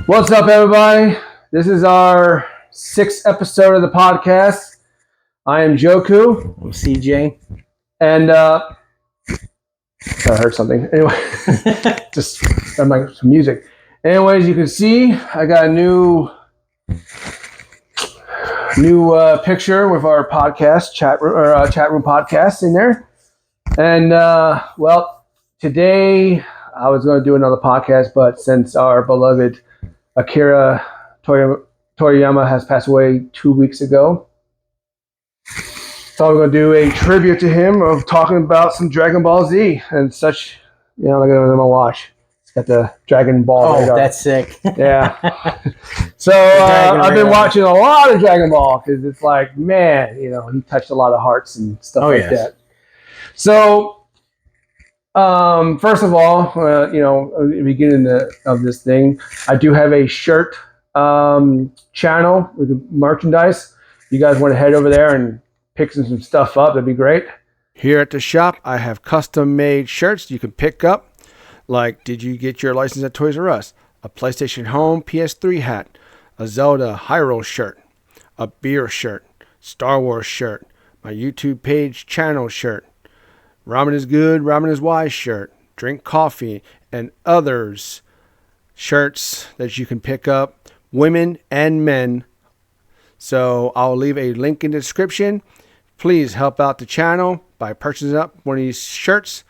What's up, everybody? This is our 6th episode of the podcast. I am Joku. I'm CJ. And, I heard something. Anyway, just some music. Anyways, you can see I got a new picture with our podcast, chat room podcast in there. And, today I was going to do another podcast, but since our beloved Akira Toriyama has passed away 2 weeks ago, so I'm going to do a tribute to him of talking about some Dragon Ball Z and such. You know, look at my watch. It's got the Dragon Ball. Oh, that's sick. Yeah. So I've been watching a lot of Dragon Ball because it's like, man, you know, he touched a lot of hearts and stuff that. So, first of all, at the beginning of this thing, I do have a shirt channel with merchandise. You guys want to head over there and pick some stuff up, that'd be great. Here at the shop, I have custom-made shirts you can pick up. Like, did you get your license at Toys R Us? A PlayStation Home PS3 hat, a Zelda Hyrule shirt, a beer shirt, Star Wars shirt, my YouTube page channel shirt, Ramen is Good, Ramen is Wise shirt, Drink Coffee, and others shirts that you can pick up, women and men. So I'll leave a link in the description. Please help out the channel by purchasing up one of these shirts.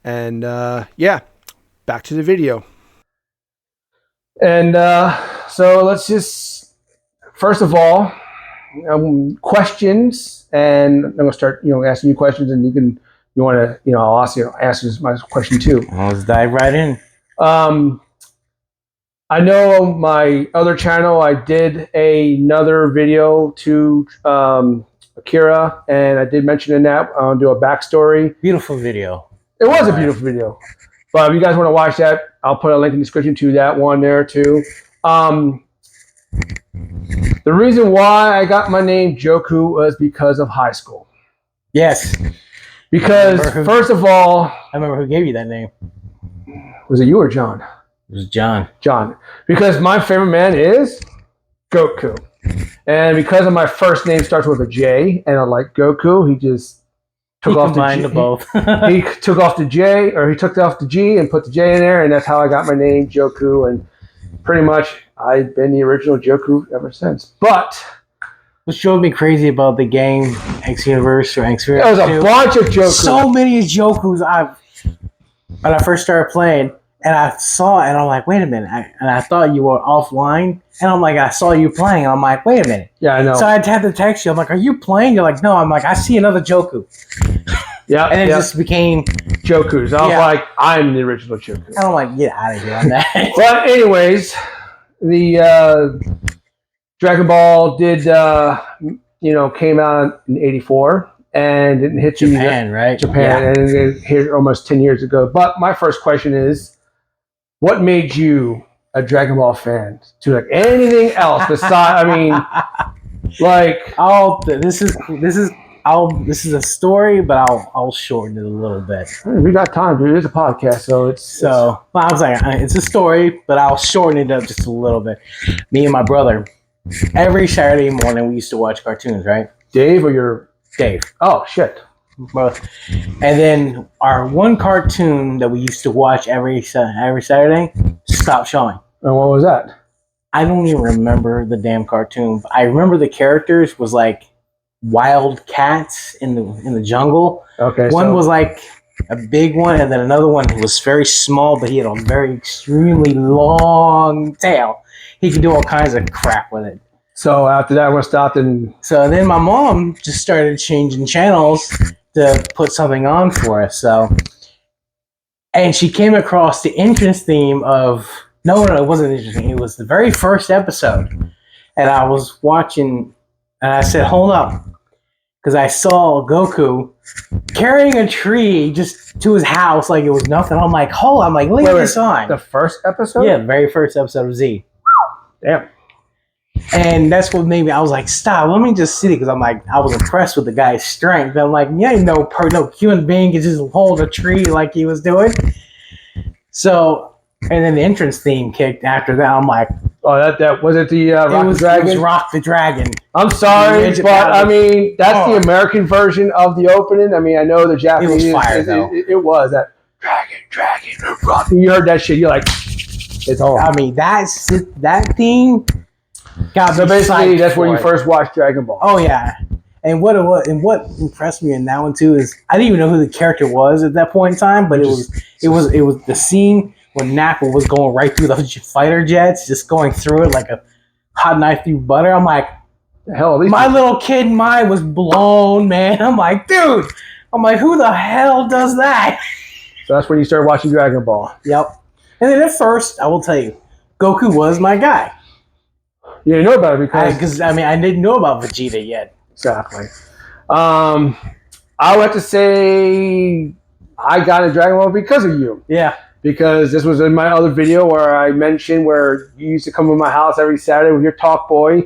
And back to the video. And so let's just, first of all, questions. And I'm going to start, asking you questions, and I'll ask you my question too. Let's dive right in. I know my other channel, I did another video to Akira, and I did mention in that I'll do a backstory. Beautiful video. It was a beautiful video. But if you guys want to watch that, I'll put a link in the description to that one there too. The reason why I got my name Joku was because of high school. Yes. Because, first of all... I remember who gave you that name. Was it you or John? It was John. John. Because my favorite man is Goku. And because of my first name starts with a J, and I like Goku, he just took off the G. Both. He took off the J, or he took off the G and put the J in there, and that's how I got my name, Joku. And pretty much, I've been the original Joku ever since. But... what showed me crazy about the game, X Universe or X Universe? There was a bunch of Jokus. So many Jokus when I first started playing, and I saw it, and I'm like, wait a minute. And I thought you were offline, and I'm like, I saw you playing, and I'm like, wait a minute. Yeah, I know. So I had to text you. I'm like, are you playing? You're like, no. I'm like, I see another Joku. Yeah. And it just became Jokus. I was like, I'm the original Joku. And I'm like, get out of here on that. But anyways, the Dragon Ball did, came out in '84 and didn't hit Japan, right? Japan, and it hit almost 10 years ago. But my first question is, what made you a Dragon Ball fan? To like anything else besides? This is a story, but I'll shorten it a little bit. We got time, dude. It's a podcast, so I was like, it's a story, but I'll shorten it up just a little bit. Me and my brother, every Saturday morning, we used to watch cartoons, right? Dave or your Dave? Oh shit! And then our one cartoon that we used to watch every Saturday stopped showing. And what was that? I don't even remember the damn cartoon. But I remember the characters was like wild cats in the jungle. Okay. One was like a big one, and then another one was very small, but he had a very extremely long tail. He could do all kinds of crap with it. So after that, we stopped and... So then my mom just started changing channels to put something on for us. And she came across the entrance theme of... No, it wasn't interesting. It was the very first episode. And I was watching, and I said, hold up. Because I saw Goku carrying a tree just to his house like it was nothing. I'm like, hold on. Leave this on. The first episode? Yeah, the very first episode of Z. Damn. And that's what made me, I was like, stop, let me just see it. Because I'm like, I was impressed with the guy's strength. I'm like, yeah, no human being can just hold a tree like he was doing. So And then the entrance theme kicked after that. I'm like, Oh, that was it. The Rock it was the Dragon. Rock the Dragon. I'm sorry, but I mean that's the American version of the opening. I mean, I know the Japanese. It was fire though. It was that Dragon, Rock. You heard that shit. You're like, it's on. I mean, that theme got so me basically, that's when you it. first watched Dragon Ball. Oh yeah, and what impressed me in that one too is I didn't even know who the character was at that point in time, but it was the scene when Nappa was going right through the fighter jets, just going through it like a hot knife through butter. I'm like, hell, my little kid mind was blown, man. I'm like, dude. I'm like, who the hell does that? So that's when you started watching Dragon Ball. Yep. And then at first, I will tell you, Goku was my guy. You didn't know about it because I didn't know about Vegeta yet. Exactly. I would have to say I got into Dragon Ball because of you. Yeah. Because this was in my other video where I mentioned where you used to come to my house every Saturday with your talk boy,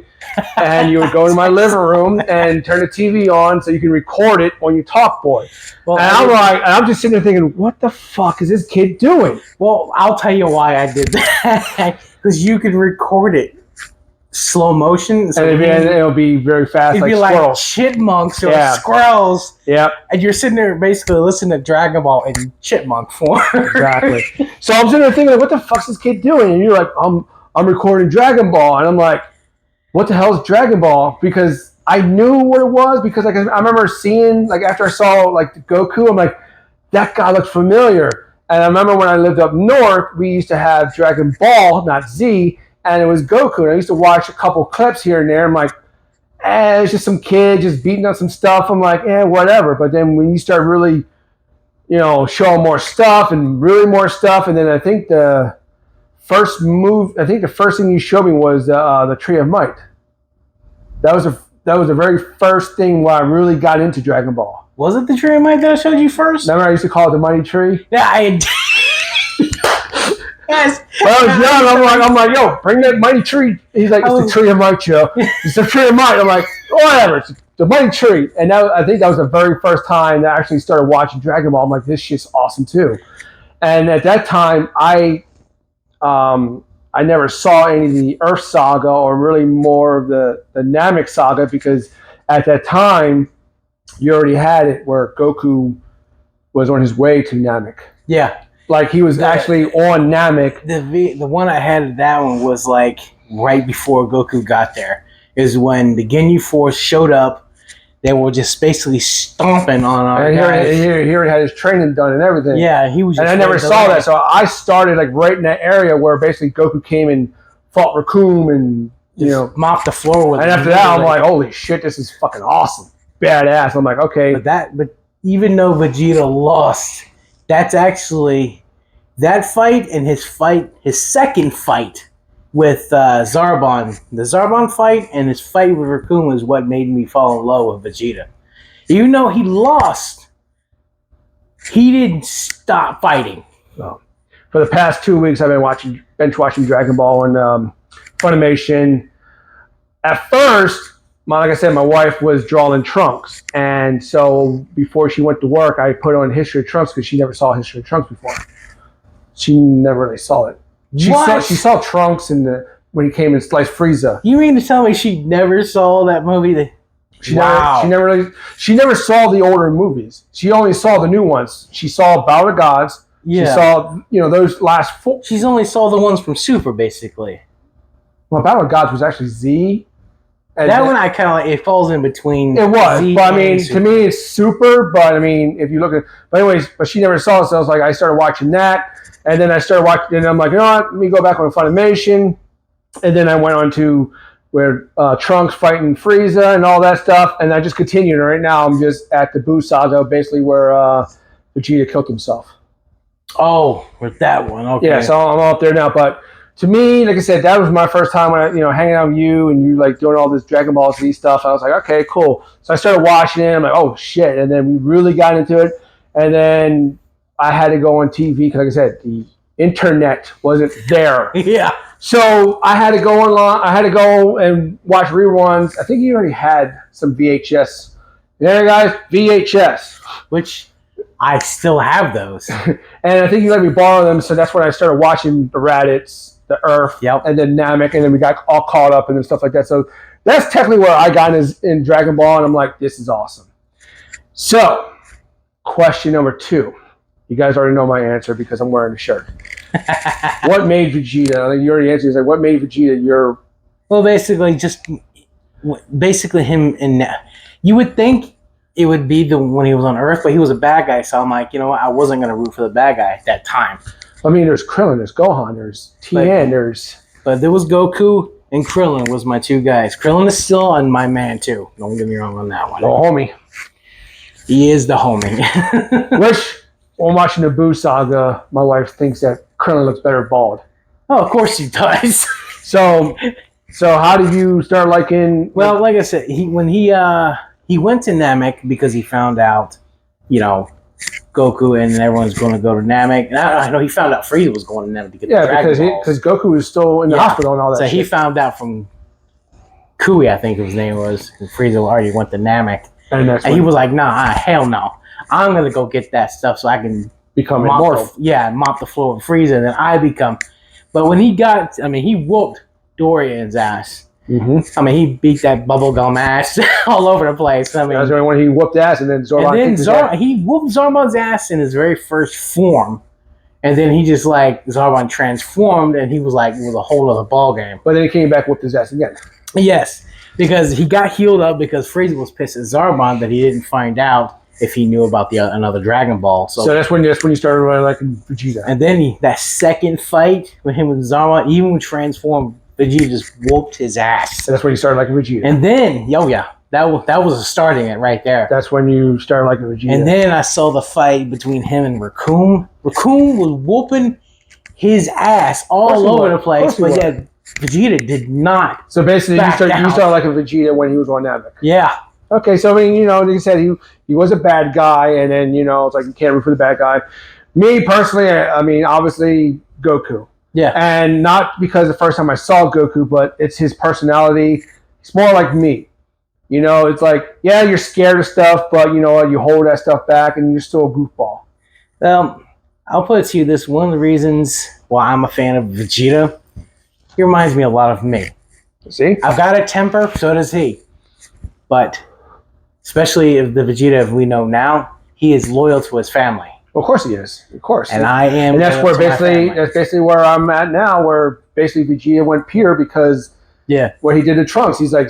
and you would go to my living room and turn the TV on so you can record it on your talk boy. Well, and I'm just sitting there thinking, what the fuck is this kid doing? Well, I'll tell you why I did that. Because you could record it slow motion, so and it'll be very fast. It'd like be squirrels. Like chipmunks or squirrels. Yep. And you're sitting there basically listening to Dragon Ball in chipmunk form. Exactly. So I'm sitting there thinking, like, what the fuck's this kid doing? And you're like, I'm recording Dragon Ball, and I'm like, what the hell is Dragon Ball? Because I knew what it was because like I remember seeing like after I saw like Goku, I'm like, that guy looks familiar. And I remember when I lived up north, we used to have Dragon Ball, not Z. And it was Goku. And I used to watch a couple clips here and there. I'm like, it's just some kid just beating up some stuff. I'm like, whatever. But then when you start really, showing more stuff and really more stuff, and then I think the first thing you showed me was the Tree of Might. That was the very first thing where I really got into Dragon Ball. Was it the Tree of Might that I showed you first? Remember I used to call it the Mighty Tree? Yeah, I did. Yes. When I was young, I'm like, yo, bring that mighty tree. He's like, it's the Tree of Might, Joe. It's the Tree of Might. I'm like, whatever, it's the mighty tree. And I think that was the very first time that I actually started watching Dragon Ball. I'm like, this shit's awesome too. And at that time, I never saw any of the Earth Saga or really more of the Namek Saga because at that time, you already had it where Goku was on his way to Namek. Yeah. Like he was actually on Namek. The one I had that one was like right before Goku got there. Is when the Ginyu Force showed up. They were just basically stomping on our guys. He already had his training done and everything. Yeah, he was. Just and I never saw that, so I started like right in that area where basically Goku came and fought Raccoon and mopped the floor with. And after that, I'm like, holy shit, this is fucking awesome, badass. I'm like, okay. But even though Vegeta lost. That's actually that fight and his second fight with Zarbon. The Zarbon fight and his fight with Raccoon was what made me fall in love with Vegeta. Even though he lost, he didn't stop fighting. So, for the past 2 weeks, I've been binge watching Dragon Ball and Funimation. At first, like I said, my wife was drawing Trunks, and so before she went to work, I put on History of Trunks because she never saw History of Trunks before. She never really saw it. She saw Trunks when he came and sliced Frieza. You mean to tell me she never saw that movie? She never saw the older movies. She only saw the new ones. She saw Battle of the Gods. Yeah. She saw those last 4. She's only saw the ones from Super, basically. Well, Battle of Gods was actually Z. That one I kind of like. It falls in between. It was, Z but I mean, to me, it's Super. But I mean, if you look at, but anyways, but she never saw it, so I was like, I started watching that, and then I started watching, and I'm like, you know what? Let me go back on Funimation, and then I went on to where Trunks fighting Frieza and all that stuff, and I just continued. And right now, I'm just at the Buu Saga, basically where Vegeta killed himself. Oh, with that one, okay. Yeah, so I'm up there now, but. To me, like I said, that was my first time when I, hanging out with you and you like doing all this Dragon Ball Z stuff. I was like, okay, cool. So I started watching it. I'm like, oh shit! And then we really got into it. And then I had to go on TV because, like I said, the internet wasn't there. Yeah. So I had to go online. I had to go and watch reruns. I think you already had some VHS. Yeah, guys, VHS. Which I still have those. And I think you let me borrow them, so that's when I started watching the Raditz, the Earth, Yep. and then Namek, and then we got all caught up and stuff like that. So that's technically where I got in Dragon Ball, and I'm like, this is awesome. So, question number 2. You guys already know my answer because I'm wearing the shirt. What made Vegeta? I think you already answered. Like, what made Vegeta your? Well, basically him and you would think it would be when he was on Earth, but he was a bad guy. So I'm like, you know what? I wasn't gonna root for the bad guy at that time. I mean, there's Krillin, there's Gohan, there's Tien, but there was Goku and Krillin was my 2 guys. Krillin is still on my man too. Don't get me wrong on that one. the homie. He is the homie. Which, when watching the Boo saga, my wife thinks that Krillin looks better bald. Oh, of course he does. So how did you start liking? Well, like I said, when he went to Namek because he found out, Goku and everyone's going to go to Namek. And I know he found out Frieza was going to Namek to get the Dragon Balls. because Goku was still in the hospital and all that. So he found out from Kui, I think his name was. And Frieza already went to Namek, and he was like, "Nah, hell no, I'm gonna go get that stuff so I can become immortal." Mop the floor with Frieza, and then I become. But when he he whooped Dorian's ass. Mm-hmm. He beat that bubblegum ass all over the place. That was the only one he whooped ass, and then Zarbon. He whooped Zarbon's ass in his very first form, and then he just Zarbon transformed, and he was it was a whole other ball game. But then he came back, whooped his ass again. Yes, because he got healed up because Frieza was pissed at Zarbon that he didn't find out if he knew about another Dragon Ball. So that's when you started really liking Vegeta. And then that second fight with him and Zarbon, even when transformed, Vegeta just whooped his ass. So that's when you started liking Vegeta. And then, that was starting it right there. That's when you started liking Vegeta. And then I saw the fight between him and Raccoon. Raccoon was whooping his ass all over the place, but yet Vegeta did not. So basically, you started liking Vegeta when he was on Namek. Yeah. Okay, so like you said, he was a bad guy, and then it's like you can't root for the bad guy. Me personally, obviously Goku. Yeah. And not because the first time I saw Goku, but it's his personality. It's more like me. It's like, yeah, you're scared of stuff, but you hold that stuff back and you're still a goofball. I'll put it to you this. One of the reasons why I'm a fan of Vegeta, he reminds me a lot of me. See? I've got a temper, so does he. But especially if the Vegeta we know now, he is loyal to his family. Of course he is. Of course. And I am. And that's basically where I'm at now, where basically Vegeta went pure because what he did to Trunks. He's like,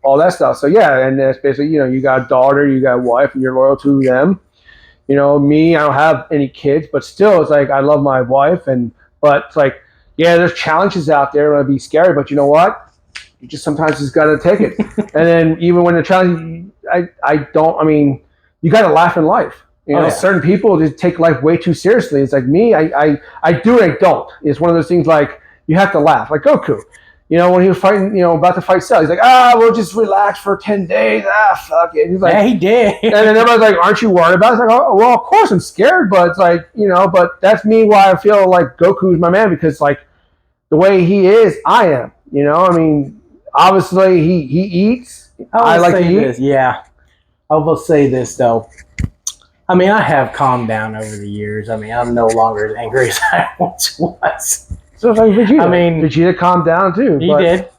all that stuff. So yeah, and that's basically, you got a daughter, you got a wife, and you're loyal to them. Me, I don't have any kids, but still it's like I love my wife, but it's like, yeah, there's challenges out there, it'll be scary, but you know what? You just sometimes just gotta take it. And then even when the challenge, you gotta laugh in life. Certain people just take life way too seriously. It's like me, I do and I don't. It's one of those things like you have to laugh. Like Goku, when he was fighting, about to fight Cell, he's like, we'll just relax for 10 days. Fuck it. He's like, yeah, he did. And then everybody's like, aren't you worried about it? It's like, oh, well, of course I'm scared, but it's like, but that's me why I feel like Goku's my man, because like the way he is, I am. Obviously he eats. I like to eat. This. Yeah. I will say this though. I have calmed down over the years. I'm no longer as angry as I once was. So it's like Vegeta. Vegeta calmed down too. He did.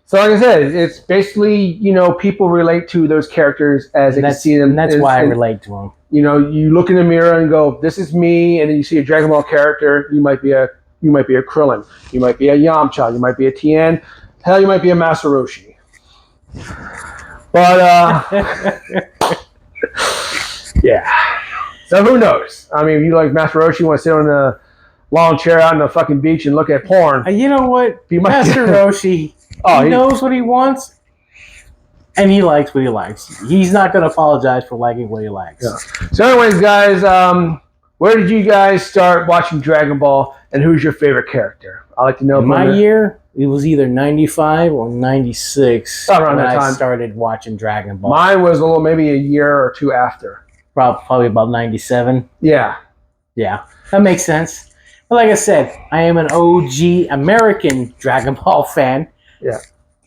So like I said, it's basically, people relate to those characters as they can see them. And that's why I relate to them. You look in the mirror and go, this is me, and then you see a Dragon Ball character, you might be a Krillin, you might be a Yamcha, you might be a Tien, hell, you might be a Master Roshi. But yeah. So who knows? If you like Master Roshi, you want to sit on a long chair out on the fucking beach and look at porn. You know what? Master Roshi, he knows what he wants, and he likes what he likes. He's not going to apologize for liking what he likes. Yeah. So anyways, guys, where did you guys start watching Dragon Ball, and who's your favorite character? I'd like to know. In my year, it was either 95 or 96 around that time. I started watching Dragon Ball. Mine was maybe a year or two after. Probably about 97. Yeah. Yeah, that makes sense. But like I said, I am an OG American Dragon Ball fan. Yeah.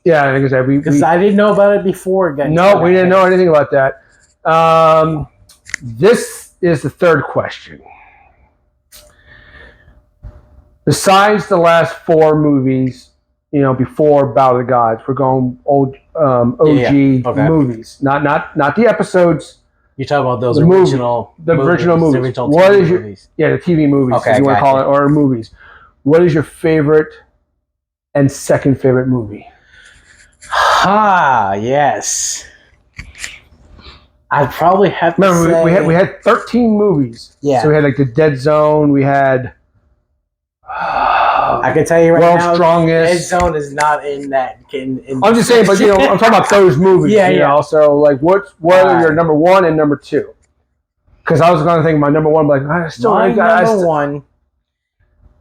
Yeah, like I said, because I didn't know about it before. No, we didn't know anything about that. This is the third question. Besides the last 4 movies, before Battle of the Gods, we're going old OG Okay. movies, not the episodes. You're talking about those The original original movies. The original What TV is your movies. the TV movies, Okay, if you want to gotcha. call it, or movies? What is your favorite and second favorite movie? Yes. I'd probably have to Remember, say... we had 13 movies. Yeah. So we had like the Dead Zone. We had. I can tell you right World's now, Strongest. Dead Zone is not in that. I'm just saying, but I'm talking about those movies. Yeah. So like, what are your number 1 and number 2? Because I was going to think my number 1, but like, number 1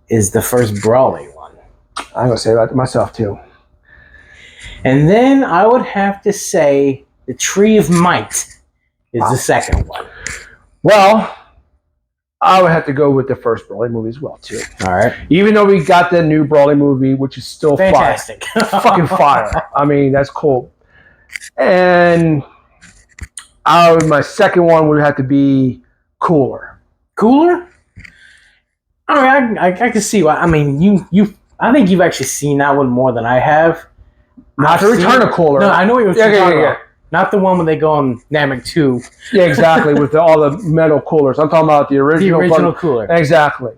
is the first Brawley one. I'm going to say that to myself too. And then I would have to say the Tree of Might is the second one. Well, I would have to go with the first Brawley movie as well too. All right. Even though we got the new Brawley movie, which is still fantastic, fucking fire. I mean, that's cool. And my second one would have to be Cooler. Cooler? All right, I can see why. I mean, I think you've actually seen that one more than I have. Not the Return of Cooler. No, I know what you're talking about. Not the one when they go on Namek 2. Yeah, exactly, with all the metal coolers. I'm talking about the original. The original Cooler. Exactly.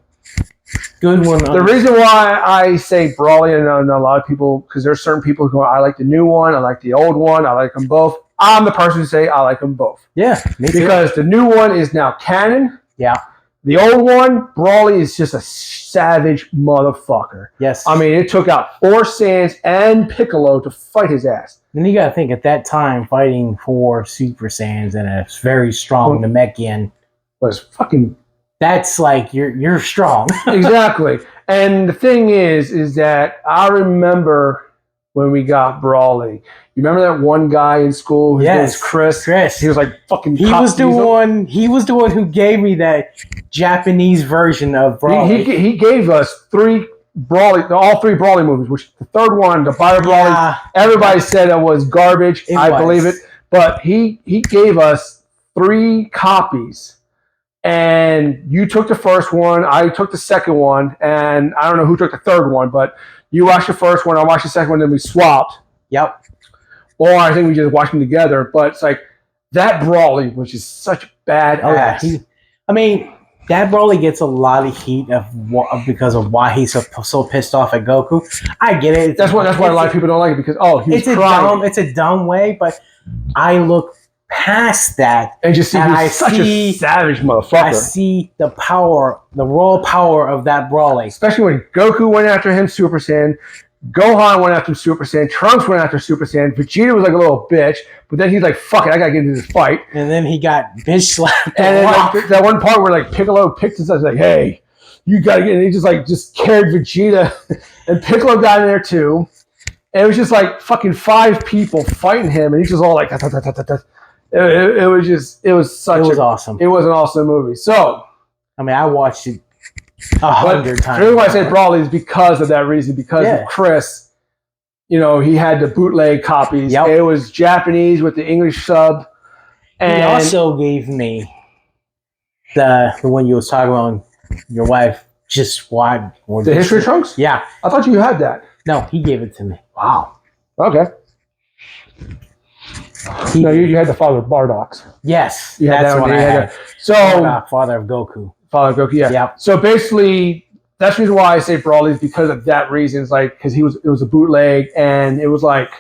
Good one. The reason why I say Brawley, and a lot of people, because there's certain people who go, I like the new one, I like the old one, I like them both. I'm the person who say I like them both. Yeah, me too. Because the new one is now canon. Yeah. The old one, Brawley, is just a savage motherfucker. Yes. I mean, it took out 4 Saiyans and Piccolo to fight his ass. Then you gotta think, at that time, fighting 4 Super Saiyans and a very strong Namekian was fucking... That's like, you're strong. Exactly. And the thing is that I remember when we got Brawley. You remember that one guy in school? His name was Chris. He was like fucking... He was the one who gave me that Japanese version of Brawley. He gave us 3 Brawley, all 3 Brawley movies, which the third one, the Fire Brawley, everybody said it was garbage. I believe it. But he gave us 3 copies. And you took the first one, I took the second one, and I don't know who took the third one, but you watched the first one, I watched the second one, then we swapped. Yep. Or I think we just watched them together. But it's like, that Brawley, which is such badass. That Brawley gets a lot of heat because of why he's so pissed off at Goku. I get it. That's why a lot of people don't like it, because he was crying. It's a dumb way, but I look past that and just see he's such a savage motherfucker. I see the power, the raw power of that Brawley. Especially when Goku went after him Super Saiyan, Gohan went after him Super Saiyan, Trunks went after Super Saiyan, Vegeta was like a little bitch, but then he's like, fuck it, I gotta get into this fight. And then he got bitch slapped. And then that one part where like Piccolo picked his up, like, hey, you gotta get in. He just carried Vegeta, and Piccolo got in there too. And it was just like fucking 5 people fighting him, and he's just all like, it was awesome. It was an awesome movie. So, I watched it 100 times. The reason why I say Brawley is because of that reason, because of Chris. He had the bootleg copies. Yep. It was Japanese with the English sub. And he also gave me the one you was talking about, your wife just watched. The History of Trunks? Yeah. I thought you had that. No, he gave it to me. Wow. Okay. You had the Father of Bardock's. Yes, that's what I had. So Father of Goku. Father of Goku, yeah. Yep. So basically, that's the reason why I say Brawley is because of that reason. It's like, because it was a bootleg, and it was like,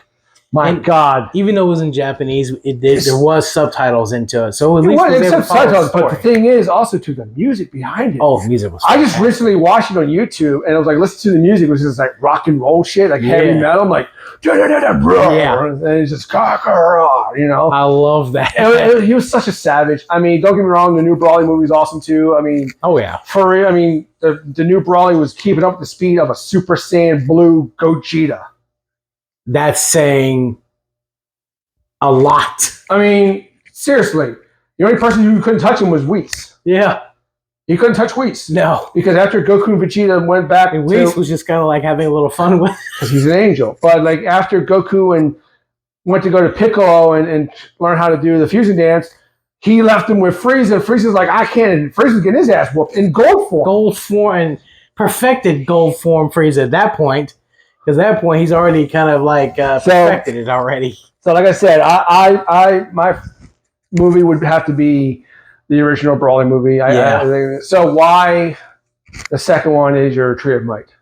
God. Even though it was in Japanese, there was subtitles into it. So at least it was subtitles, but the thing is also to the music behind it. Oh, music was I just recently watched it on YouTube, and I was like, listen to the music, which is like rock and roll shit, like heavy metal. I'm like, and it's just, I love that. He was such a savage. Don't get me wrong, the new Brawley movie is awesome too. Oh yeah. For real, the new Brawley was keeping up with the speed of a Super Saiyan Blue Gogeta. That's saying a lot. Seriously. The only person who couldn't touch him was Whis. Yeah. He couldn't touch Whis. No. Because after Goku and Vegeta went back... And Whis was just kind of like having a little fun with it. Because he's an angel. But like after Goku went to go to Piccolo and learn how to do the fusion dance, he left him with Frieza. Frieza's like, I can't. And Frieza's getting his ass whooped in gold form. Gold form and perfected gold form Frieza at that point. Because at that point, he's already kind of like perfected it already. So, like I said, my movie would have to be the original Broly movie. So why the second one is your Tree of Might?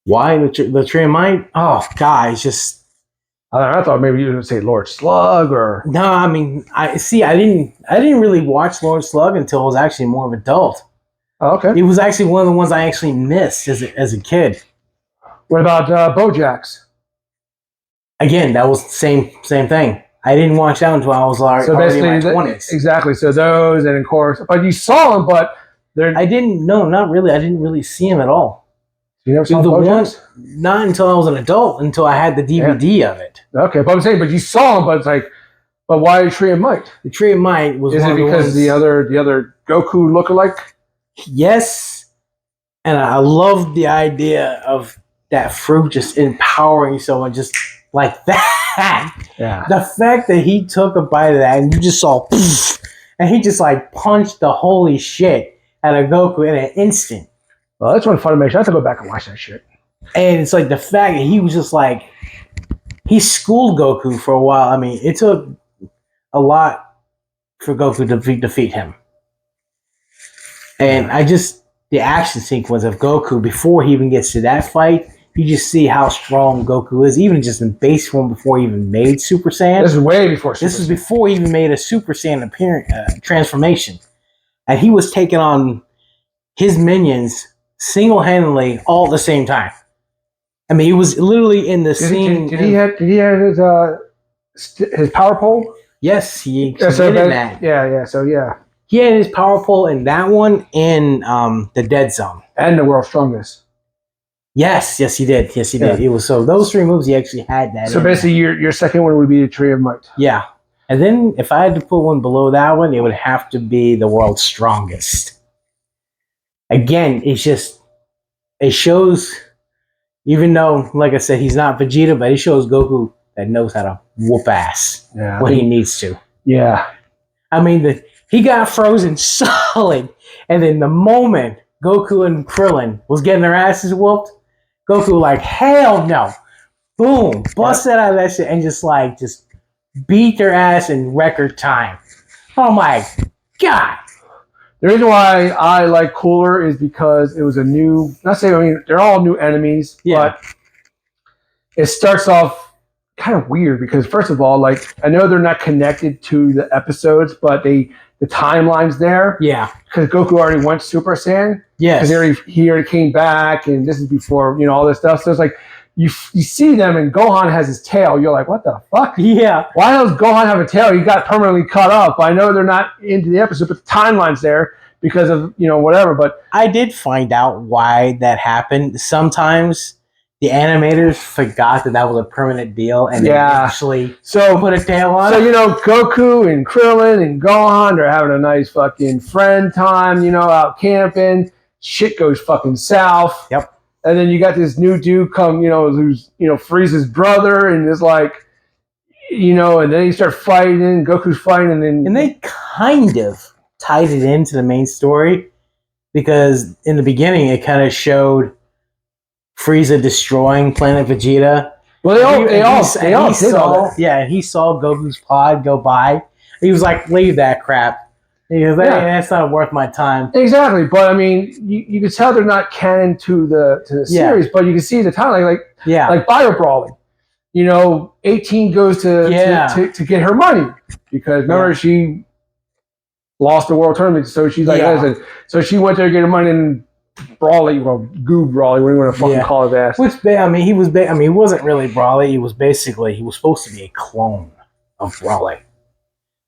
Why the Tree of Might? Oh, guys, just. I thought maybe you were going to say Lord Slug or no. I mean, I didn't really watch Lord Slug until I was actually more of an adult. Oh, okay. It was actually one of the ones I actually missed as a kid. What about BoJack's? Again, that was the same thing. I didn't watch that until I was already in my 20s. Exactly. So those, and of course, but you saw them, but I didn't. No, not really. I didn't really see them at all. You never saw BoJack's? Not until I was an adult. Until I had the DVD of it. Okay, but I'm saying, but you saw them, but it's like, but why Tree of Might? The Tree of Might was. Is it because the other Goku lookalike? Yes, and I love the idea of that fruit just empowering someone just like that. Yeah. The fact that he took a bite of that and you just saw, and he just like punched the holy shit out of Goku in an instant. Well, that's one Funimation. I have to go back and watch that shit. And it's like the fact that he was just like, he schooled Goku for a while. I mean, it took a lot for Goku to defeat him. And the action sequence of Goku before he even gets to that fight, you just see how strong Goku is, even just in base form before he even made Super Saiyan. This is way before Super Saiyan. This is before he even made a Super Saiyan transformation. And he was taking on his minions single-handedly all at the same time. I mean, he was literally in the scene. Did he have his power pole? Yes, he committed that. Yeah. So yeah, he had his power pole in that one in the Dead Zone and the World's Strongest. Yes, he did. Yes, he did. It was so those three moves he actually had that. So basically, your second one would be the Tree of Might. Yeah, and then if I had to put one below that one, it would have to be the World's Strongest. Again, it shows, even though, like I said, he's not Vegeta, but it shows Goku that knows how to whoop ass when he needs to. Yeah. I mean, he got frozen solid, and then the moment Goku and Krillin was getting their asses whooped, Goku like, hell no. Boom. Busted out of that shit and just beat their ass in record time. Oh my God. The reason why I like Cooler is because it was a new, they're all new enemies, but it starts off kind of weird because first of all, like, I know they're not connected to the episodes, but the timeline's there. Yeah. Because Goku already went Super Saiyan. Yes. Because he already came back, and this is before, all this stuff. So it's like, you see them, and Gohan has his tail. You're like, what the fuck? Yeah. Why does Gohan have a tail? He got permanently cut off. I know they're not into the episode, but the timeline's there because of, whatever. But I did find out why that happened. Sometimes the animators forgot that was a permanent deal, and they actually put a tail on it. So, Goku and Krillin and Gohan are having a nice fucking friend time, out camping. Shit goes fucking south. Yep. And then you got this new dude come, who's, Frieza's brother, and is like, and then you start fighting, Goku's fighting, and they kind of tied it into the main story because in the beginning it kind of showed Frieza destroying Planet Vegeta. Well, they all did all that. Yeah, and he saw Goku's pod go by. He was like, leave that crap. He goes, hey, that's not worth my time. Exactly, but I mean, you can tell they're not canon to the series, but you can see the timeline, like Bio Brawling. 18 goes to get her money because remember she lost the world tournament, so she's like, so she went there to get her money and Brawly, Goo Brawly, what do you want to fucking call his ass? He wasn't really Brawly. He was supposed to be a clone of Brawly.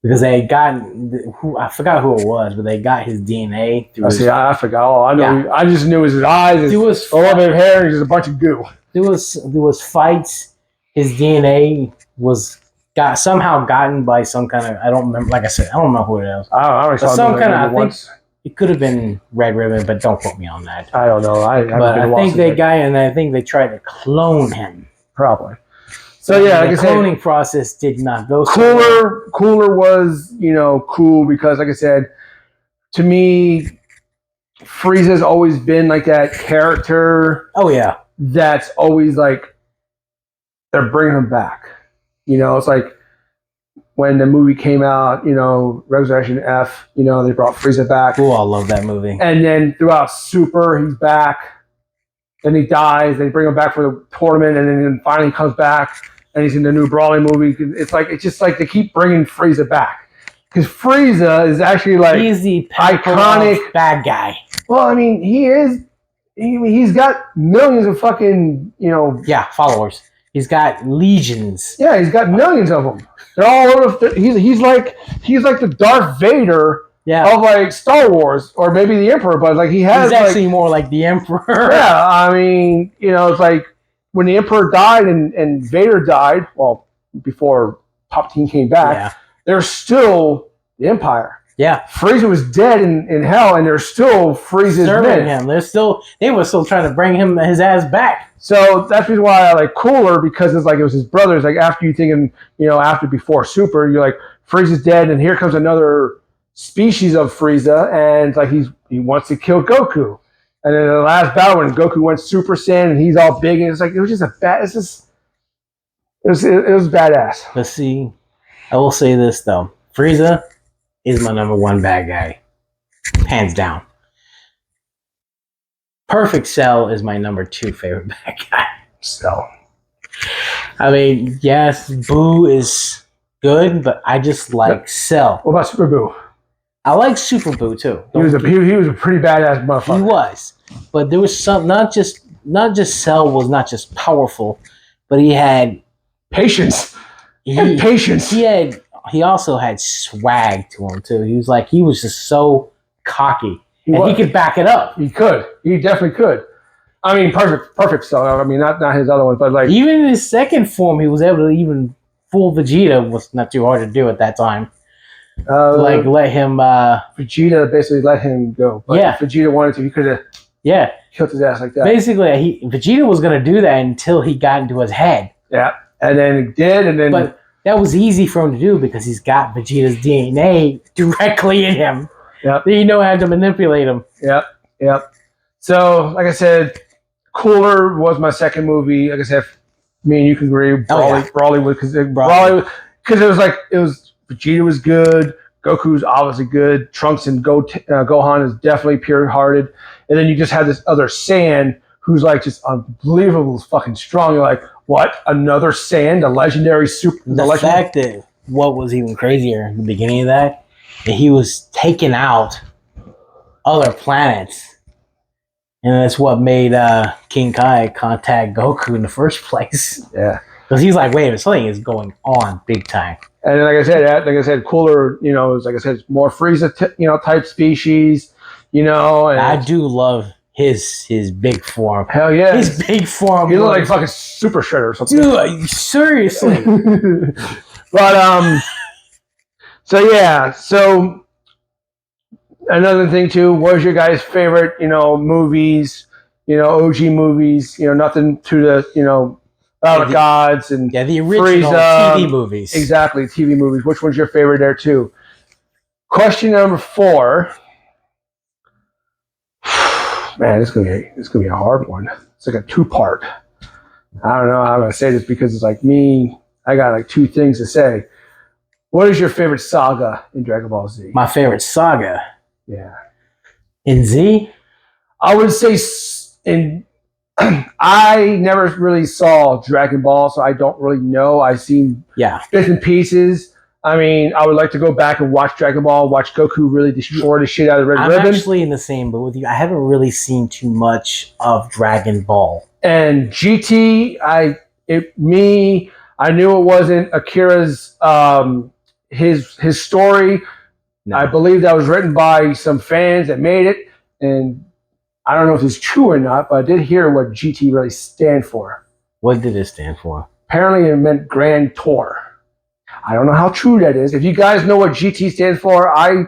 Because they had gotten, I forgot who it was, but they got his DNA. I forgot. I know. I just knew it was his eyes, his little bit of hair, and just a bunch of goo. There was fights. His DNA got somehow gotten by some kind of, I don't remember. Like I said, I don't know who it is. I think it could have been Red Ribbon, but don't quote me on that. I don't know. I think they tried to clone him. Probably. So yeah, like the I said, cloning process did not go so well. Cooler was, cool because, like I said, to me, Frieza's always been like that character Oh yeah, that's always like they're bringing him back. It's like when the movie came out, Resurrection F, they brought Frieza back. oh, I love that movie. And then throughout Super, he's back. Then he dies. They bring him back for the tournament, and then finally he comes back, and he's in the new Brawling movie. It's just like they keep bringing Frieza back because Frieza is actually like He's the iconic bad guy. Well, I mean, he is. He's got millions of fucking, Yeah, followers. He's got legions. Yeah, he's got millions of them. They're all over. He's like the Darth Vader of like Star Wars, or maybe the Emperor. But like he's actually more like the Emperor. Yeah, I mean, it's like when the Emperor died and Vader died. Well, before Palpatine came back, they're still the Empire. Yeah, Frieza was dead in hell, and they're still Frieza's men. Him. They were still trying to bring his ass back. So that's the reason why I like Cooler, because it's like it was his brothers. Like after you thinking, before Super, you're like Frieza's dead, and here comes another species of Frieza, and it's like he wants to kill Goku. And then in the last battle when Goku went Super Saiyan and he's all big, and it's like it was just it was badass. Let's see. I will say this though, Frieza is my number one bad guy, hands down. Perfect Cell is my number 2 favorite bad guy. So, I mean, yes, Boo is good, but I just like Cell. What about Super Boo? I like Super Boo too. He was a pretty badass motherfucker. He was, but there was some not just Cell was not just powerful, but he had patience. Patience. He also had swag to him too. He was just so cocky, and he could back it up. He could. He definitely could. I mean, perfect. So I mean, not his other ones, but like even in his second form, he was able to even fool Vegeta. Was not too hard to do at that time. Let him. Vegeta basically let him go. But if Vegeta wanted to, he could have. Yeah. Killed his ass like that. Basically, Vegeta was going to do that until he got into his head. Yeah, and then he did, and then. But that was easy for him to do because he's got Vegeta's DNA directly in him. Yep. You know how to manipulate him. Yep. So, like I said, Cooler was my second movie. Like I said, me and you can agree. Brawly was because it was Vegeta was good. Goku's obviously good. Trunks and Gohan is definitely pure-hearted. And then you just have this other Saiyan who's like just unbelievable fucking strong. You're like, what? Another Saiyan? The legendary super... The fact that what was even crazier in the beginning of that he was taking out other planets. And that's what made King Kai contact Goku in the first place. Yeah. Because he's like, wait a minute, something is going on big time. And like I said, Cooler, is like I said, more Frieza, type species, And I do love his big form. Hell yeah, his big form. He looked like fucking Super Shredder or something. Dude, seriously. But so yeah, so another thing too. What was your guys' favorite, movies? OG movies. Nothing to the Battle of Gods and the original Frieza, TV movies. Exactly, TV movies. Which one's your favorite there too? Question number 4. Man, it's gonna be a hard one. It's like a 2-part. I don't know how I'm gonna say this because it's like me. I got like 2 things to say. What is your favorite saga in Dragon Ball Z? My favorite saga. Yeah. In Z, I would say I never really saw Dragon Ball, so I don't really know. I've seen bits and pieces. I mean, I would like to go back and watch Dragon Ball, watch Goku really destroy the shit out of Red Ribbon. I'm actually in the same boat with you. I haven't really seen too much of Dragon Ball. And GT, I knew it wasn't Akira's his story. No. I believe that was written by some fans that made it, and I don't know if it's true or not, but I did hear what GT really stand for. What did it stand for? Apparently, it meant Grand Tour. I don't know how true that is. If you guys know what GT stands for, I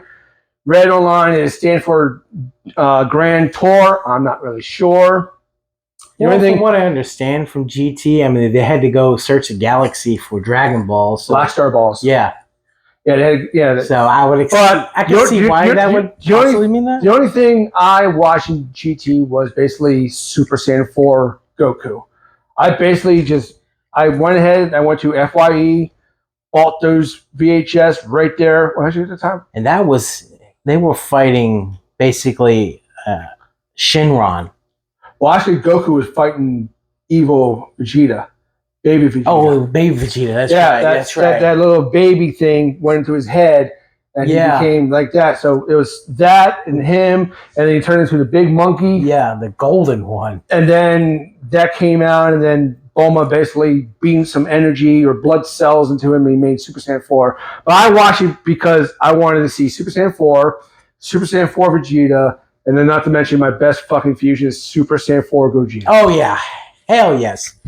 read online it stands for Grand Tour. I'm not really sure. The Well, only from thing, what I understand from GT, I mean, they had to go search the galaxy for Dragon Ball. So Black Star Balls. yeah, Yeah. so I would, But I can see why that would possibly mean that. The only thing I watched in GT was basically Super Saiyan 4 Goku. I basically I went ahead, I went to FYE, bought those VHS right there. What was it at the time? And that was, they were fighting basically Shinron. Well, actually, Goku was fighting evil Vegeta, baby Vegeta. Oh, baby Vegeta. That's right. That little baby thing went into his head, and he became like that. So it was that and him, and then he turned into the big monkey. Yeah, the golden one. And then that came out, and then Bulma basically beamed some energy or blood cells into him, and he made Super Saiyan 4. But I watched it because I wanted to see Super Saiyan 4, Super Saiyan 4 Vegeta, and then not to mention my best fucking fusion is Super Saiyan 4 Gogeta. Oh, yeah. Hell yes.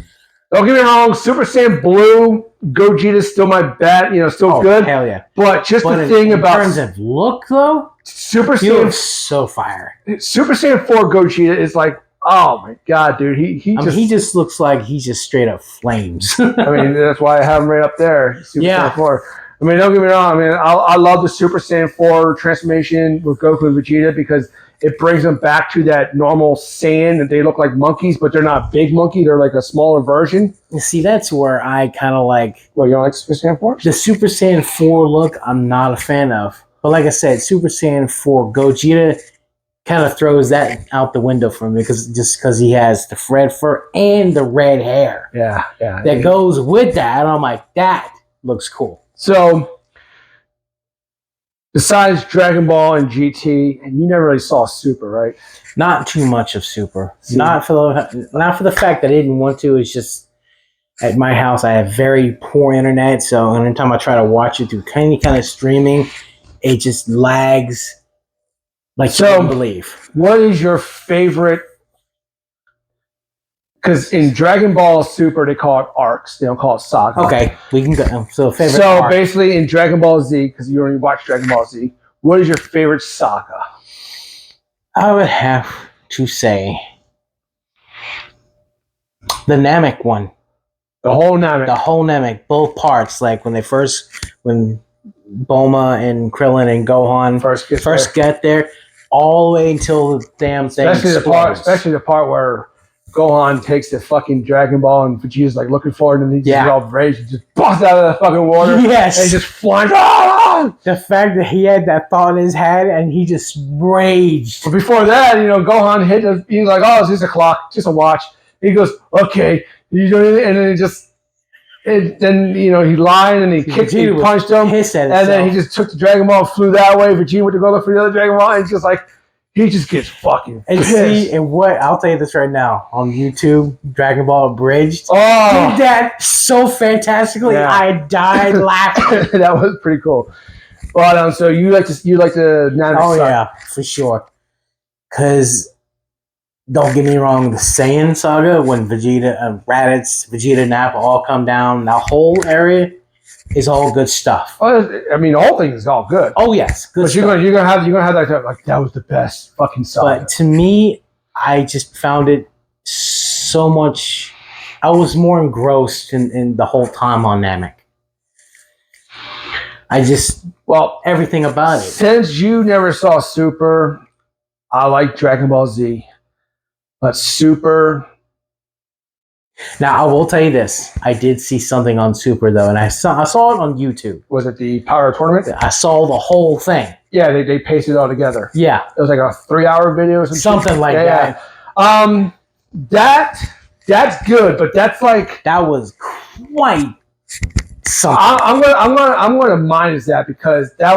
Don't get me wrong, Super Saiyan Blue Gogeta is still my bet, still good. Hell yeah. But just the thing about... in terms of look, though, Super he Saiyan... looks so fire. Super Saiyan 4 Gogeta is like, oh my god, dude. He just looks like he just straight up flames. I mean, that's why I have him right up there. Super Saiyan 4. I mean, don't get me wrong. I mean, I love the Super Saiyan 4 transformation with Goku and Vegeta because it brings them back to that normal Saiyan that they look like monkeys, but they're not big monkey. They're like a smaller version. You see, that's where I kind of like... Well, you don't like Super Saiyan 4? The Super Saiyan 4 look, I'm not a fan of. But like I said, Super Saiyan 4 Gogeta kind of throws that out the window for me because he has the red fur and the red hair. Yeah. That goes with that. And I'm like, that looks cool. So, besides Dragon Ball and GT, and you never really saw Super, right? Not too much of Super. Not for the fact that I didn't want to. It's just at my house I have very poor internet, so anytime I try to watch it through any kind of streaming, it just lags like you wouldn't believe. What is your favorite? Because in Dragon Ball Super, they call it arcs. They don't call it saga. Okay, we can go. So favorite. So arc. basically, in Dragon Ball Z, because you already watched Dragon Ball Z, what is your favorite saga? I would have to say the Namek one. The whole Namek. The whole Namek, both parts. Like when Bulma and Krillin and Gohan first get there, all the way until the damn thing. Especially the part where Gohan takes the fucking Dragon Ball and Vegeta's like looking for it, and he just all raged and just busts out of the fucking water. Yes. And he just flies. Ah! The fact that he had that thought in his head and he just raged. But before that, Gohan he's like, oh, it's just a clock, just a watch. And he goes, okay. And then he lied and he kicked him, he punched him. And then he just took the Dragon Ball and flew that way. Vegeta went to go look for the other Dragon Ball, and it's just like, he just gets fucking pissed. I'll tell you this right now. On YouTube, Dragon Ball Abridged. Oh! Did that so fantastically. Yeah. I died laughing. That was pretty cool. Well, so you like the Namek saga? Yeah, for sure. Because, don't get me wrong, the Saiyan saga, when Vegeta, Raditz, Vegeta, Nappa all come down, that whole area is all good stuff. Well, I mean, the whole thing is all good. Oh yes, good. But you're gonna have like that was the best fucking saga. But to me, I just found it so much. I was more engrossed in the whole time on Namek. Everything about it. Since you never saw Super, I like Dragon Ball Z, but Super. Now, I will tell you this. I did see something on Super, though, and I saw it on YouTube. Was it the Power Tournament? I saw the whole thing. Yeah, they pasted it all together. Yeah. It was like a 3-hour video or something like that. Yeah. That's good, but that's like... That was quite something. I'm gonna minus that because that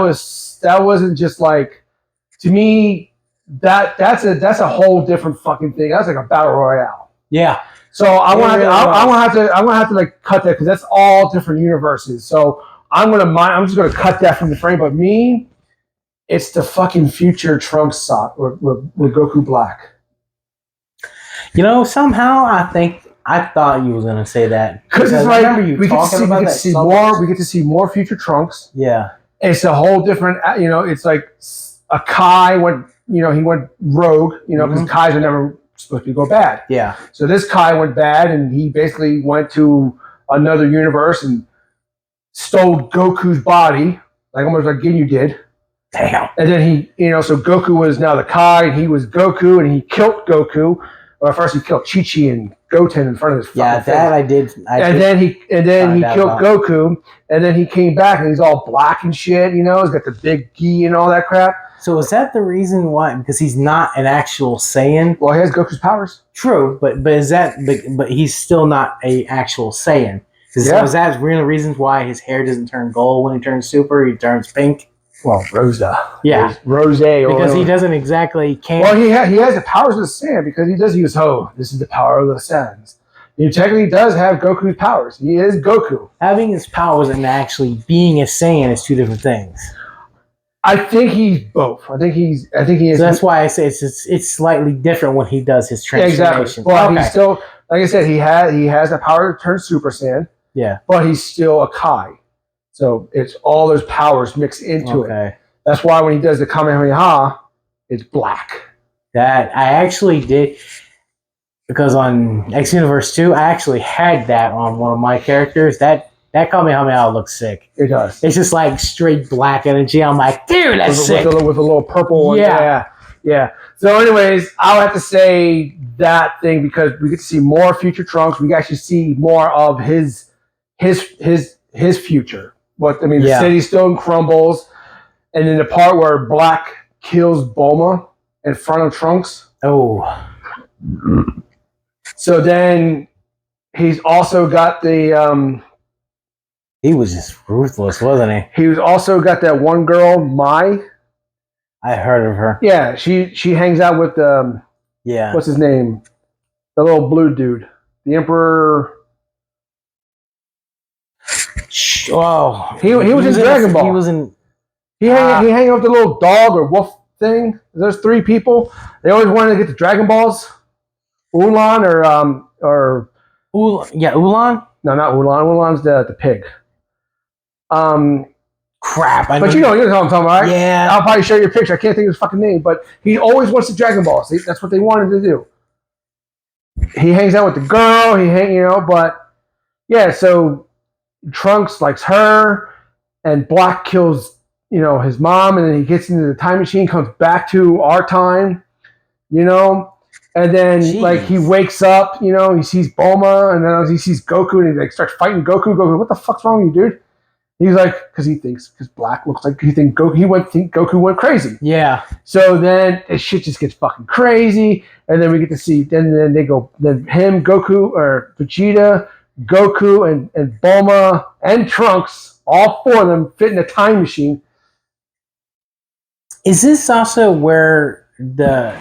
wasn't just like... To me, that's a whole different fucking thing. That's like a battle royale. Yeah. So I'm gonna have to like cut that because that's all different universes. So I'm just gonna cut that from the frame. But me, it's the fucking future Trunks shot with Goku Black. Somehow I thought you was gonna say that because it's like we get to see more future Trunks. Yeah, it's a whole different. It's like a Kai went. He went rogue. Because Kais are never supposed to go bad. Yeah. So this Kai went bad, and he basically went to another universe and stole Goku's body, like almost like Ginyu did. Damn. And then so Goku was now the Kai, and he was Goku, and he killed Goku. Well, first he killed Chi-Chi and Goten in front of his Yeah, fucking that face. I did. Then he killed Goku, and then he came back, and he's all black and shit. He's got the big gi and all that crap. So is that the reason why? Because he's not an actual Saiyan. Well, he has Goku's powers. True, but he's still not a actual Saiyan. Yeah. Is that one of the reasons why his hair doesn't turn gold when he turns super? He turns pink. Well, Rosa. Yeah. Rose. Because he doesn't exactly can't. Well, he has the powers of the Saiyan because he does use this is the power of the Saiyans. He technically does have Goku's powers. He is Goku. Having his powers and actually being a Saiyan is two different things. I think he's both. I think he is. So that's why I say it's slightly different when he does his transformation. Yeah, exactly. Well, he's still, like I said, he has the power to turn Super Saiyan. Yeah. But he's still a Kai. So it's all those powers mixed into it. That's why when he does the Kamehameha, it's black. That I actually did, because on X Universe 2, I actually had that on one of my characters. That Kamehameha looks sick. It does. It's just like straight black energy. I'm like, dude, that's sick. With a little purple one. Yeah. So anyways, I'll have to say that thing because we get to see more future Trunks. We actually see more of his future. The city still crumbles. And then the part where Black kills Bulma in front of Trunks. Oh. So then he's also got the... he was just ruthless, wasn't he? He's also got that one girl, Mai. I heard of her. Yeah, she hangs out with what's his name? The little blue dude. The Emperor... Oh. He was in Dragon Ball. He was in... He hang out with the little dog or wolf thing. Those three people. They always wanted to get the Dragon Balls. Ulan or Ulan? No, not Ulan. Ulan's the pig. Crap. But you know what I'm talking about, right? Yeah. I'll probably show you a picture. I can't think of his fucking name, but he always wants the Dragon Balls. That's what they wanted to do. He hangs out with the girl. But yeah. So Trunks likes her, and Black kills. His mom, and then he gets into the time machine, comes back to our time, and then he wakes up, he sees Bulma, and then he sees Goku, and he starts fighting Goku. Goku, what the fuck's wrong with you, dude? He's like, because Black looks like he think Goku went crazy. Yeah. So then this shit just gets fucking crazy, and then we get to see then him, Goku, or Vegeta, Goku, and Bulma and Trunks, all four of them fit in a time machine. Is this also where the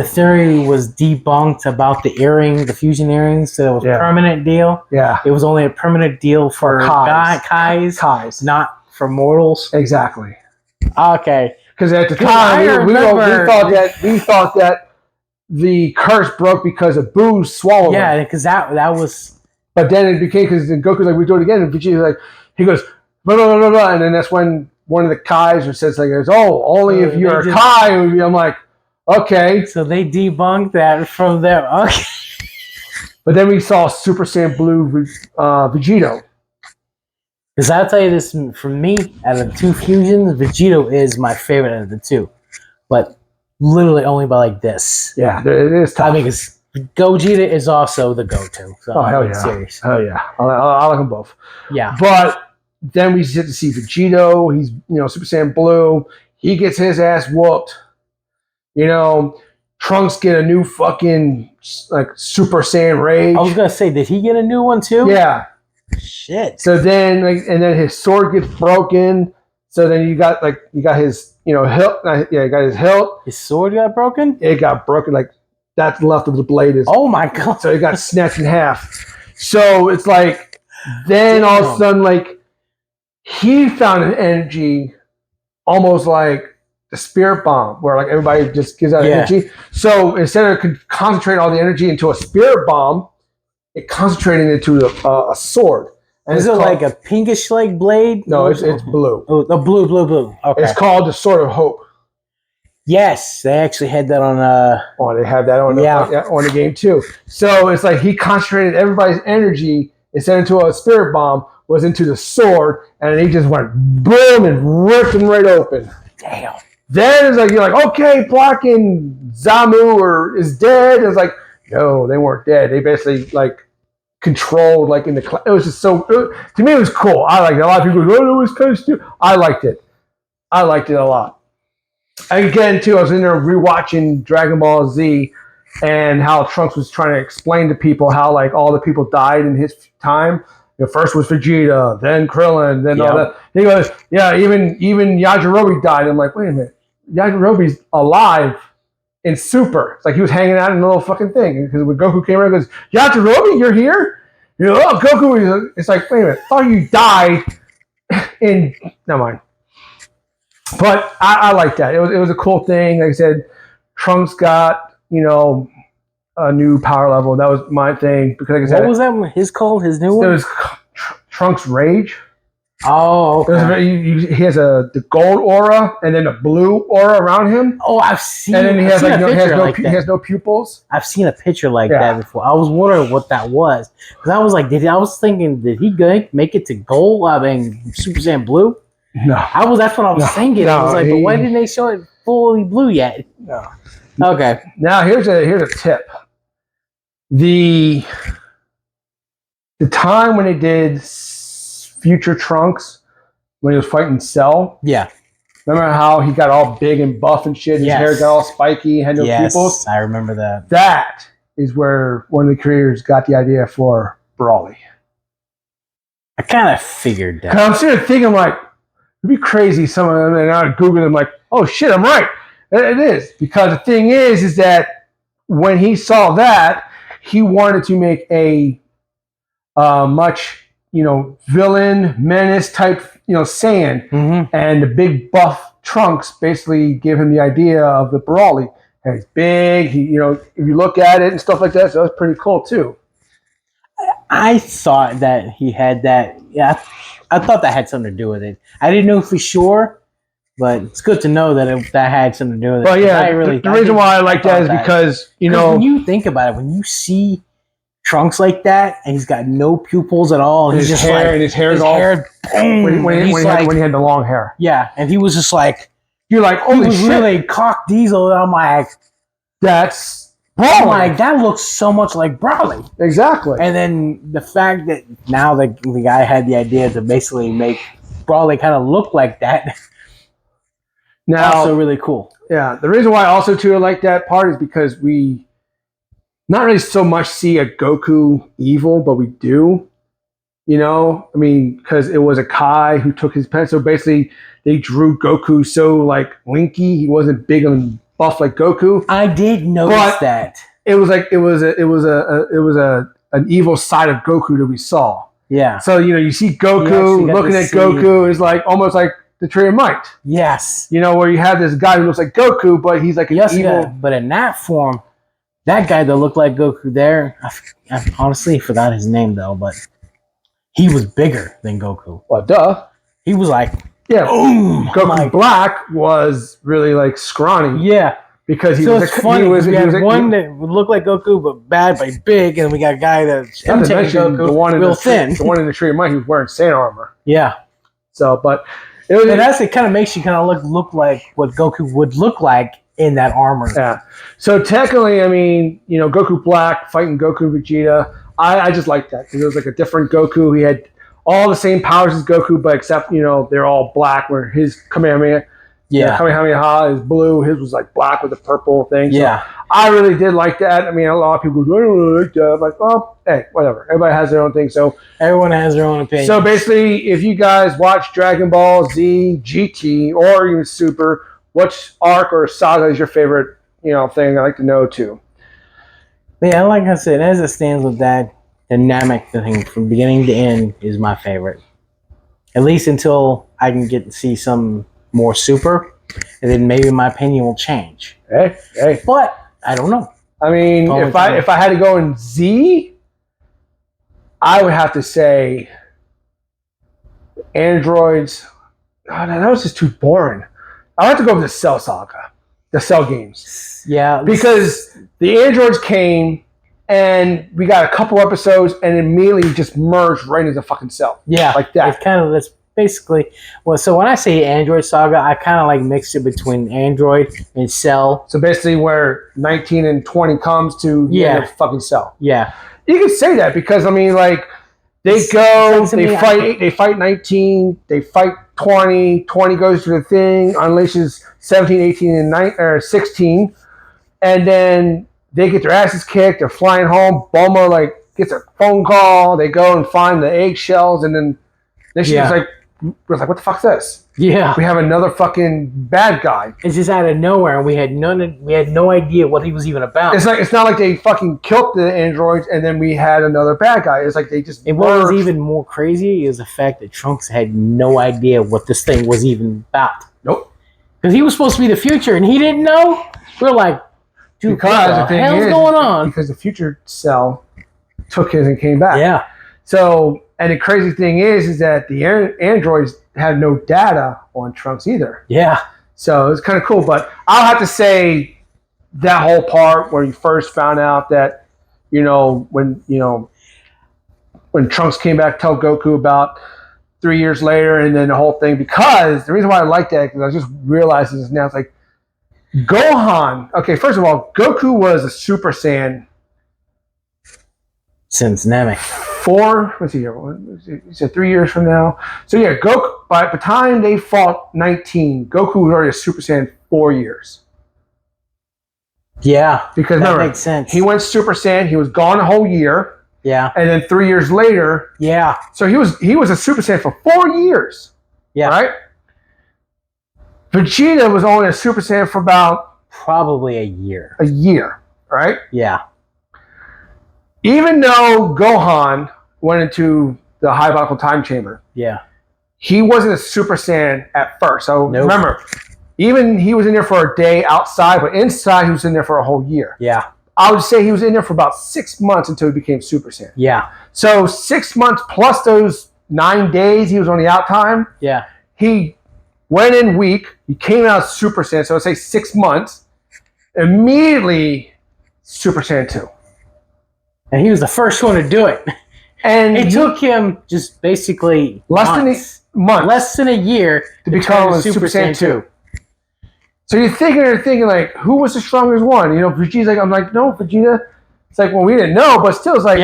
theory was debunked about the earring, the fusion earrings? So it was a permanent deal? Yeah. It was only a permanent deal for Kais, not for mortals? Exactly. Okay. Because at the time, we thought that the curse broke because of Boo swallowed him. Yeah, because that was... But then it became, because then Goku's like, we do it again, and Vegeta's he goes, blah, blah, blah, blah, and then that's when one of the Kais says, only if you're a Kai. I'm like, okay. So they debunked that from there. Okay. But then we saw Super Saiyan Blue Vegito. Because I'll tell you this, for me, out of the two fusions, Vegito is my favorite out of the two. But literally only by this. Yeah, it is tough. I mean, Gogeta is also the go-to. So hell yeah. Serious. Hell yeah. I like them both. Yeah. But then we get to see Vegito. He's, Super Saiyan Blue. He gets his ass whooped. Trunks get a new fucking, Super Saiyan Rage. I was going to say, did he get a new one too? Yeah. Shit. So then, and then his sword gets broken. So then you got his, hilt. Yeah, he got his hilt. His sword got broken? It got broken. That's left of the blade is. Oh my God. So it got snatched in half. So it's then all of a sudden, he found an energy almost like the spirit bomb, where everybody just gives out energy. So instead of concentrating all the energy into a spirit bomb, it concentrated into a sword. And is it like a pinkish blade? No, it's blue. Oh, the blue. Okay. It's called the Sword of Hope. Yes, they actually had that on. Oh, they have that on the game too. So it's like he concentrated everybody's energy instead into a spirit bomb was into the sword, and he just went boom and ripped him right open. Damn. Then it's like you're like, okay, Block and Zamu is dead. It's like, no, they weren't dead. They basically like controlled like in the. It was just so to me it was cool. I liked it. A lot of people go, oh, it was kind of stupid. I liked it. I liked it a lot. Again, too, I was in there rewatching Dragon Ball Z and how Trunks was trying to explain to people how like all the people died in his time. You know, first was Vegeta, then Krillin, then all that. He goes, yeah, even Yajirobe died. I'm like, wait a minute, Yajirobe's alive in Super. It's like he was hanging out in a little fucking thing because when Goku came around, he goes, Yajirobe, you're here. You know, oh, Goku. It's like, wait a minute, I thought you died in. Never mind. But I like that. It was a cool thing. Like I said, Trunks got, you know, a new power level. That was my thing. Because like I said, what was that one? His new one? It was Trunks Rage. Oh, okay. He has the gold aura and then a blue aura around him. Oh, I've seen. And then he has no pupils. I've seen a picture like that before. I was wondering what that was because I was like, I was thinking, did he make it to gold? I mean, Super Saiyan Blue. No, that's what I was thinking. I was like, but why didn't they show it fully blue yet? No. Okay. Now here's a tip. The time when they did Future Trunks when he was fighting Cell. Yeah. Remember how he got all big and buff and shit? His hair got all spiky, had no pupils? I remember that. That is where one of the creators got the idea for Brawly. I kind of figured that. I'm sitting there thinking like, it'd be crazy. Some of them, and I would Google them like, oh shit, I'm right. It is. Because the thing is that when he saw that, he wanted to make a much, villain, menace type, Saiyan. Mm-hmm. And the big buff Trunks basically gave him the idea of the Brawly. And he's big, if you look at it and stuff like that, so that's pretty cool too. I thought that he had that. Yeah, I thought that had something to do with it. I didn't know for sure, but it's good to know that that had something to do with it. Well, yeah, the reason why I like that is because, when you think about it, when you see Trunks like that, and he's got no pupils at all, and his hair is all boom, when he had the long hair. Yeah, and he was just like, you're like, holy shit, really cock diesel. And I'm like, that's. I'm like, that looks so much like Brawly. Exactly. And then the fact that now the guy had the idea to basically make Brawly kind of look like that. Now, also really cool. Yeah. The reason why also too I like that part is because we not really so much see a Goku evil, but we do. Because it was a Kai who took his pen. So basically they drew Goku so like linky. He wasn't big and buff like Goku. I did notice that. It was an evil side of Goku that we saw. Yeah. So you see Goku looking at Goku is like almost like the Tree of Might. Yes. Where you have this guy who looks like Goku, but he's like an evil. Yeah, but in that form, that guy that looked like Goku there, I honestly forgot his name though, but he was bigger than Goku. Well, duh. He was like. Yeah, Goku Black was really like scrawny. Yeah, because he was funny. We had one that would look like Goku but bad but big, and we got a guy that's Goku real thin. The one in the Tree of Might, he was wearing Saiyan armor. Yeah. So, but it kind of makes you kind of look like what Goku would look like in that armor. Yeah. So technically, Goku Black fighting Goku Vegeta, I just like that because it was like a different Goku. He had all the same powers as Goku, but except, they're all black, where his Kamehameha is blue. His was like black with a purple thing. So yeah. I really did like that. A lot of people go, I don't really like that. I'm like, well, hey, whatever. Everybody has their own thing. So everyone has their own opinion. So basically, if you guys watch Dragon Ball Z, GT, or even Super, which arc or saga is your favorite, thing? I'd like to know too. Yeah, like I said, as it stands with that, dynamic thing from beginning to end is my favorite. At least until I can get to see some more Super, and then maybe my opinion will change. Hey. But I don't know. If I had to go in Z, I would have to say androids. Oh, no, that was just too boring. I have to go with the Cell Saga. the Cell games. Yeah. Because the androids came, and we got a couple episodes, and immediately just merged right into fucking Cell. Yeah. Like that. That's basically... Well, so when I say Android Saga, I kind of like mix it between Android and Cell. So basically where 19 and 20 comes to the end of fucking Cell. Yeah. You can say that because, I mean, like, they fight 19, they fight 20, 20 goes to the thing, unleashes 17, 18, and 16, and then they get their asses kicked, they're flying home, Bulma, like, gets a phone call, they go and find the eggshells, and then she's like, what the fuck's this? Yeah. We have another fucking bad guy. It's just out of nowhere, and we had no idea what he was even about. It's not like they fucking killed the androids and then we had another bad guy. It's like they just... And what was even more crazy is the fact that Trunks had no idea what this thing was even about. Nope. Because he was supposed to be the future, and he didn't know. We're like, dude, what the hell's going on? Because the future Cell took his and came back. Yeah. So, and the crazy thing is that the androids have no data on Trunks either. Yeah. So it's kind of cool. But I'll have to say that whole part where you first found out that, when Trunks came back, tell Goku about 3 years later, and then the whole thing, because the reason why I like that, because I just realized this now, it's like Gohan. Okay, first of all, Goku was a Super Saiyan since Namek. He said 3 years from now. So yeah, Goku, by the time they fought 19, Goku was already a Super Saiyan 4 years. Yeah, because that remember, makes sense. He went Super Saiyan, he was gone a whole year. Yeah. And then 3 years later. Yeah. So he was a Super Saiyan for 4 years. Yeah. Right? Vegeta was only a Super Saiyan for about... probably a year. A year. Right? Yeah. Even though Gohan went into the high biological time chamber, he wasn't a Super Saiyan at first. So remember, even he was in there for a day outside, but inside he was in there for a whole year. Yeah. I would say he was in there for about 6 months until he became Super Saiyan. Yeah. So 6 months plus those 9 days he was on the out time. Yeah. He went in weak. He came out Super Saiyan. So I'd say 6 months. Immediately Super Saiyan 2. And he was the first one to do it. And it took him just basically less than a year to become a Super Saiyan 2. So you're thinking like, who was the strongest one? Vegeta's like, I'm like, no, Vegeta. It's like, well, we didn't know, but still, it's like,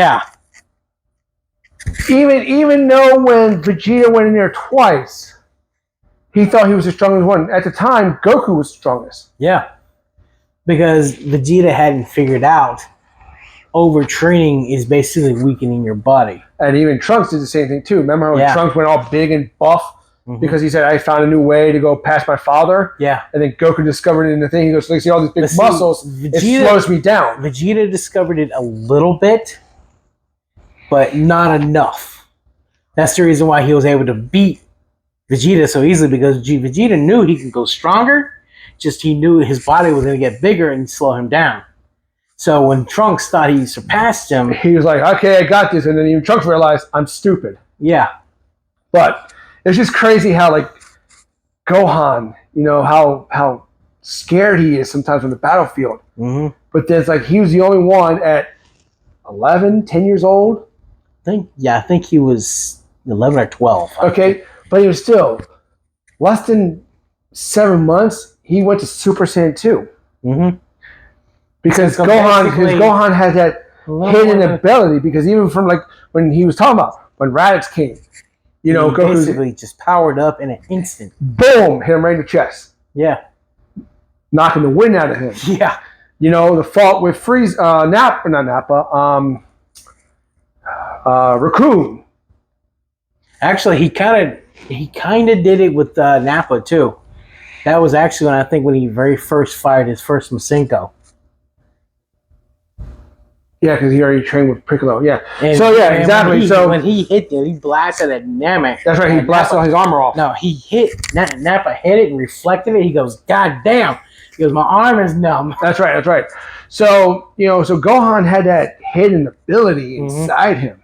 Even though when Vegeta went in there twice, he thought he was the strongest one. At the time, Goku was the strongest. Yeah, because Vegeta hadn't figured out overtraining is basically weakening your body. And even Trunks did the same thing too. Remember when Trunks went all big and buff? Because he said, I found a new way to go past my father. Yeah. And then Goku discovered it in the thing. He goes, look, see all these big muscles. It slows me down. Vegeta discovered it a little bit, but not enough. That's the reason why he was able to beat Vegeta so easily, because Vegeta knew he could go stronger, just he knew his body was going to get bigger and slow him down. So when Trunks thought he surpassed him, he was like, okay, I got this. And then even Trunks realized, I'm stupid. Yeah. But it's just crazy how, like, Gohan, how scared he is sometimes on the battlefield. Mm-hmm. But there's like, he was the only one at 11, 10 years old. I think he was 11 or 12. Okay, but he was still less than 7 months. He went to Super Saiyan 2. Mm-hmm. Because Gohan had that hidden ability. Because even from like when he was talking about when Raditz came, Goku basically just powered up in an instant. Boom! Hit him right in the chest. Yeah, knocking the wind out of him. Yeah. The fault with Raccoon. Actually, he kind of did it with Nappa too. That was actually when he very first fired his first Masenko. Yeah, because he already trained with Piccolo. Yeah. And Exactly. When he hit it, he blasted at Namek. That's right. He blasted all his armor off. No, he hit Nappa hit it and reflected it. He goes, "God damn!" He goes, "My arm is numb." That's right. So so Gohan had that hidden ability inside him.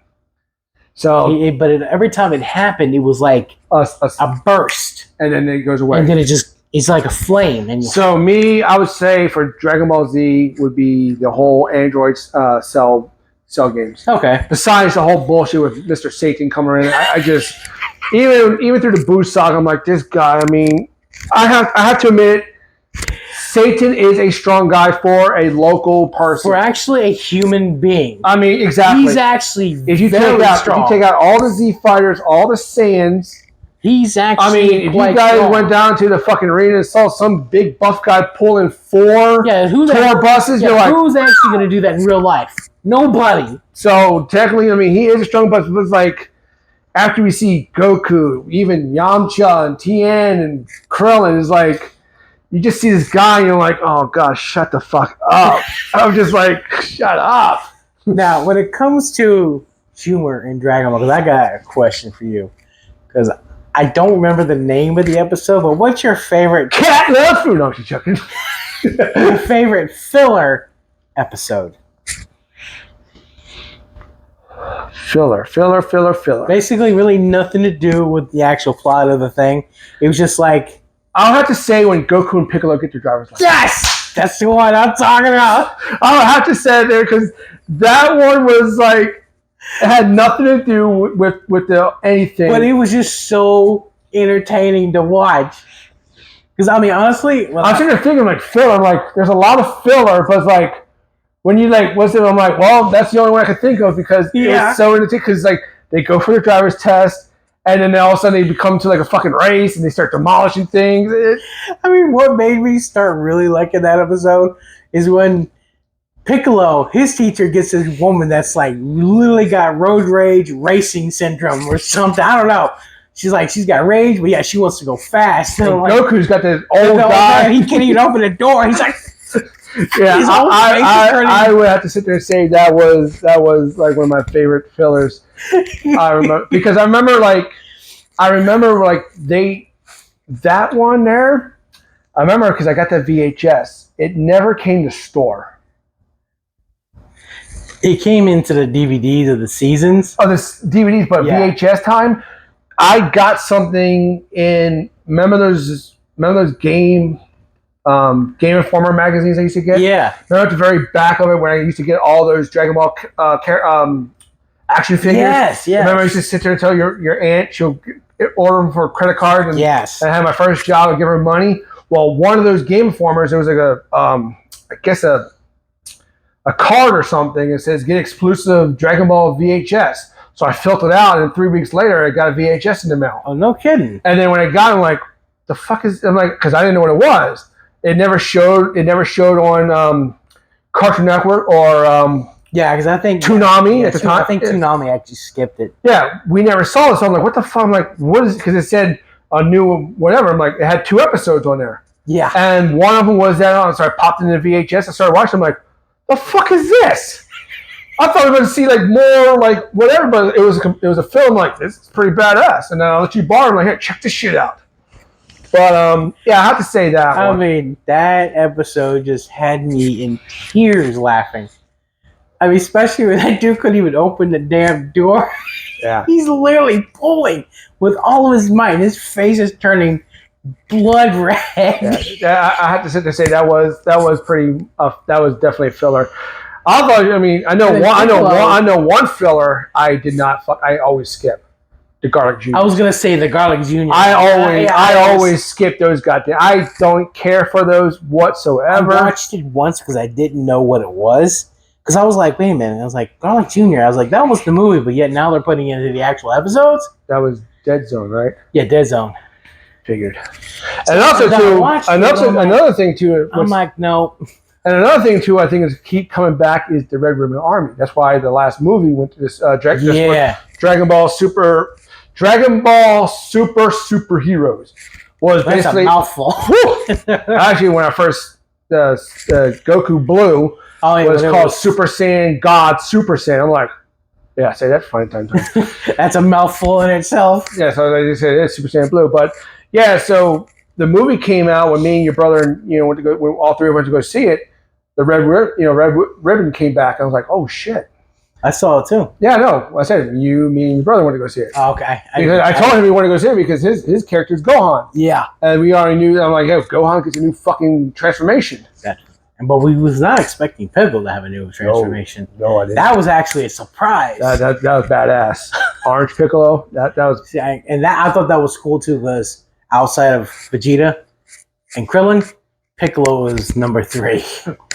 So, but every time it happened, it was like a burst, and then it goes away, and then it just He's like a flame. And So me, I would say for Dragon Ball Z would be the whole Android cell games. okay. Besides the whole bullshit with Mr. Satan coming in, I just even through the Boo saga, I'm like, this guy. I mean, I have to admit, Satan is a strong guy for a local person. For actually a human being. I mean, exactly. He's actually if you very strong. If you take out all the Z fighters, all the Saiyans. He's actually. I mean, if you guys strong. went down to the fucking arena and saw some big buff guy pulling four buses, you're like, who's actually going to do that in real life? Nobody. So technically, I mean, he is a strong bus, but it's like after we see Goku, even Yamcha and Tien and Krillin, is like you just see this guy and you're like, oh gosh, shut the fuck up. I'm just like, shut up. Now, when it comes to humor in Dragon Ball, because I got a question for you, because I don't remember the name of the episode, but what's your favorite cat love food? No, she's joking. your favorite filler episode? Filler. Basically, really nothing to do with the actual plot of the thing. It was just like, I'll have to say when Goku and Piccolo get their driver's license. yes, that's the one I'm talking about. I'll have to say it there because that one was like it had nothing to do with anything. But it was just so entertaining to watch. Because I mean, honestly, I was sitting there thinking like filler. I'm like, there's a lot of filler, but it's like when you like, what's it? I'm like, well, that's the only one I could think of because it's so entertaining. Because like they go for the driver's test, and then all of a sudden they become to like a fucking race, and they start demolishing things. I mean, what made me start really liking that episode is when Piccolo, his teacher, gets this woman that's like literally got road rage racing syndrome or something. I don't know. She's like, she's got rage, but yeah, she wants to go fast. And like, Goku's got this old guy. He can't even open the door. He's like, yeah, I would have to sit there and say that was like one of my favorite fillers. I remember because I remember that one there. I remember because I got that VHS. It never came to store. It came into the DVDs of the seasons. Oh, this DVDs, but yeah. VHS time. I got something in. Remember those Game Informer magazines I used to get? Yeah. Remember at the very back of it when I used to get all those Dragon Ball action figures? Yes. Remember I used to sit there and tell your aunt she'll order them for a credit card and I had my first job and give her money. Well, one of those Game Informers, there was like a card or something. It says get exclusive Dragon Ball VHS. So I filled it out, and 3 weeks later, I got a VHS in the mail. Oh, no kidding! And then when I got it, I'm like, "The fuck is?" I'm like, because I didn't know what it was. It never showed. It never showed on Cartoon Network or because I think Toonami at the time. I think Toonami actually skipped it. Yeah, we never saw it. So I'm like, "What the fuck?" I'm like, "What is?" Because it said a new whatever. I'm like, it had 2 episodes on there. Yeah. And one of them was that on. So I popped in the VHS. I started watching. I'm like, "The fuck is this?" I thought I was going to see like more like whatever, but it was a film like this is pretty badass. And then I'll let you borrow. I'm like, here, check this shit out. But I have to say that. I mean, that episode just had me in tears laughing. I mean, especially when that dude couldn't even open the damn door. Yeah, he's literally pulling with all of his might. His face is turning blood red. Yeah, I have to sit there and say that was pretty. That was definitely a filler. I know one filler I did not fuck. I always skip the Garlic Jr. I was gonna say the Garlic Jr. I always skip those goddamn. I don't care for those whatsoever. I watched it once because I didn't know what it was. Because I was like, wait a minute. I was like, Garlic Jr. I was like, that was the movie, but yet now they're putting it into the actual episodes. That was Dead Zone, right? Yeah, Dead Zone. Figured. And also too, another thing too. I'm like, no. And another thing too, I think is keep coming back is the Red Ribbon Army. That's why the last movie went to this Dragon Ball Super Superheroes was basically a mouthful. Actually, when I first Goku Blue was called Super Saiyan God Super Saiyan. I'm like, yeah, say that 5 times. That's a mouthful in itself. Yeah, so I just said it's Super Saiyan Blue, but yeah, so the movie came out when me and your brother, went to go. When all 3 went to go see it. The Red Ribbon came back. I was like, oh shit. I saw it too. Yeah, no. I said you, me, and your brother went to go see it. Oh, okay. Because I told him we wanted to go see it because his character is Gohan. Yeah. And we already knew. I'm like, hey, Gohan gets a new fucking transformation. But we was not expecting Piccolo to have a new transformation. No, I didn't. That was actually a surprise. That was badass. Orange Piccolo. That was. See, I thought that was cool too because outside of Vegeta and Krillin, Piccolo was number 3.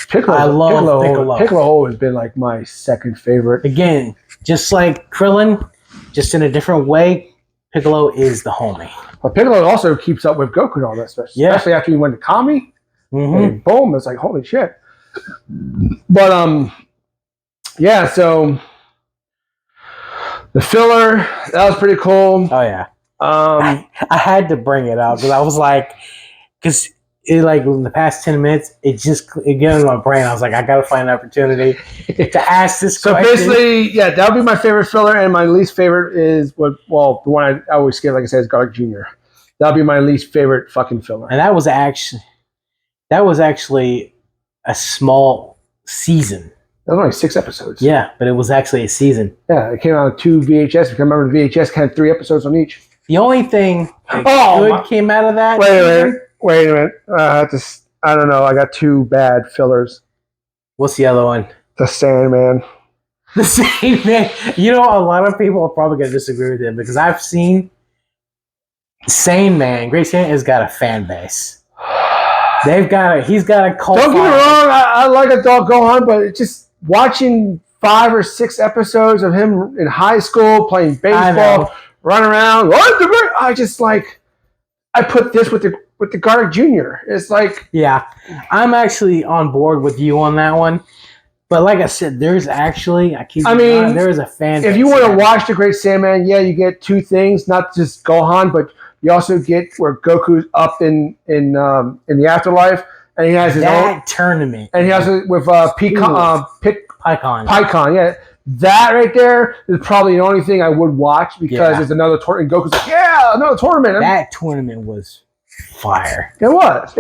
Piccolo. I love Piccolo. Piccolo has been like my second favorite. Again, just like Krillin, just in a different way, Piccolo is the homie. But Piccolo also keeps up with Goku and all that stuff. Especially after he went to Kami. And boom, it's like holy shit. But yeah, so the filler, that was pretty cool. Oh yeah. I had to bring it up because I was like, because it like in the past 10 minutes, it got in my brain. I was like, I gotta find an opportunity to ask this question. So basically, yeah, that would be my favorite filler, and my least favorite is the one I always skip, like I said, is Garlic Jr. That'll be my least favorite fucking filler. And that was actually a small season. That was only 6 episodes. Yeah, but it was actually a season. Yeah, it came out on 2 VHS. I can remember the VHS had 3 episodes on each. The only thing good came out of that. Wait a minute. I don't know. I got 2 bad fillers. What's the other one? The Sandman. The Sandman. You know, a lot of people are probably going to disagree with him because I've seen Sandman. Great Sandman has got a fan base. He's got a cult. Don't get me wrong, I like Adult Gohan, but it's just watching 5 or 6 episodes of him in high school playing baseball, run around. I just like I put this with the Garlic Jr. It's like I'm actually on board with you on that one. But like I said, there's actually there is a fan. If you want to watch the Great Sandman, you get 2 things, not just Gohan, but you also get where Goku's up in the afterlife, and he has his own tournament, and he has it with Pikkon. Yeah, that right there is probably the only thing I would watch because it's another tournament. And Goku's like, another tournament. That tournament was fire. It was.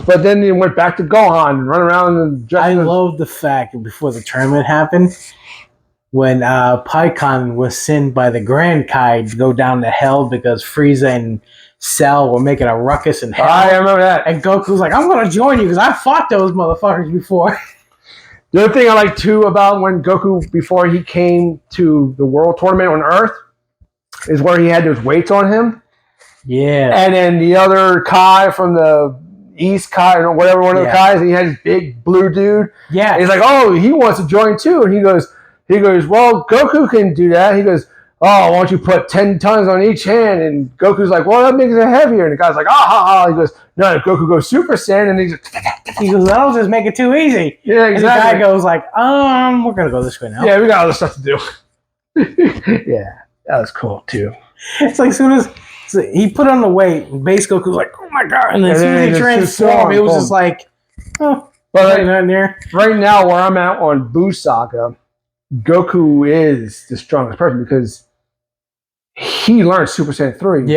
But then he went back to Gohan and run around and. I love the fact that before the tournament happened, when Pikkon was sent by the Grand Kai to go down to hell because Frieza and Cell were making a ruckus in hell. I remember that. And Goku's like, I'm going to join you because I fought those motherfuckers before. The other thing I like, too, about when Goku, before he came to the World Tournament on Earth, is where he had those weights on him. Yeah. And then the other Kai from the East Kai, or whatever one of the Kais, and he had this big blue dude. Yeah. And he's like, oh, he wants to join, too. And he goes, well, Goku can do that. He goes, oh, why don't you put 10 tons on each hand? And Goku's like, well, that makes it heavier. And the guy's like, He goes, no, Goku goes Super Saiyan. And he goes, that'll just make it too easy. Yeah, exactly. And the guy goes like, we're going to go this way now. Yeah, we got other stuff to do. Yeah, that was cool, too. It's like as soon as he put on the weight, base Goku's like, oh, my God. And then as soon as he transformed, it was just like, oh, but nothing there. Right now, where I'm at on Buu Saga, Goku is the strongest person because he learned Super Saiyan 3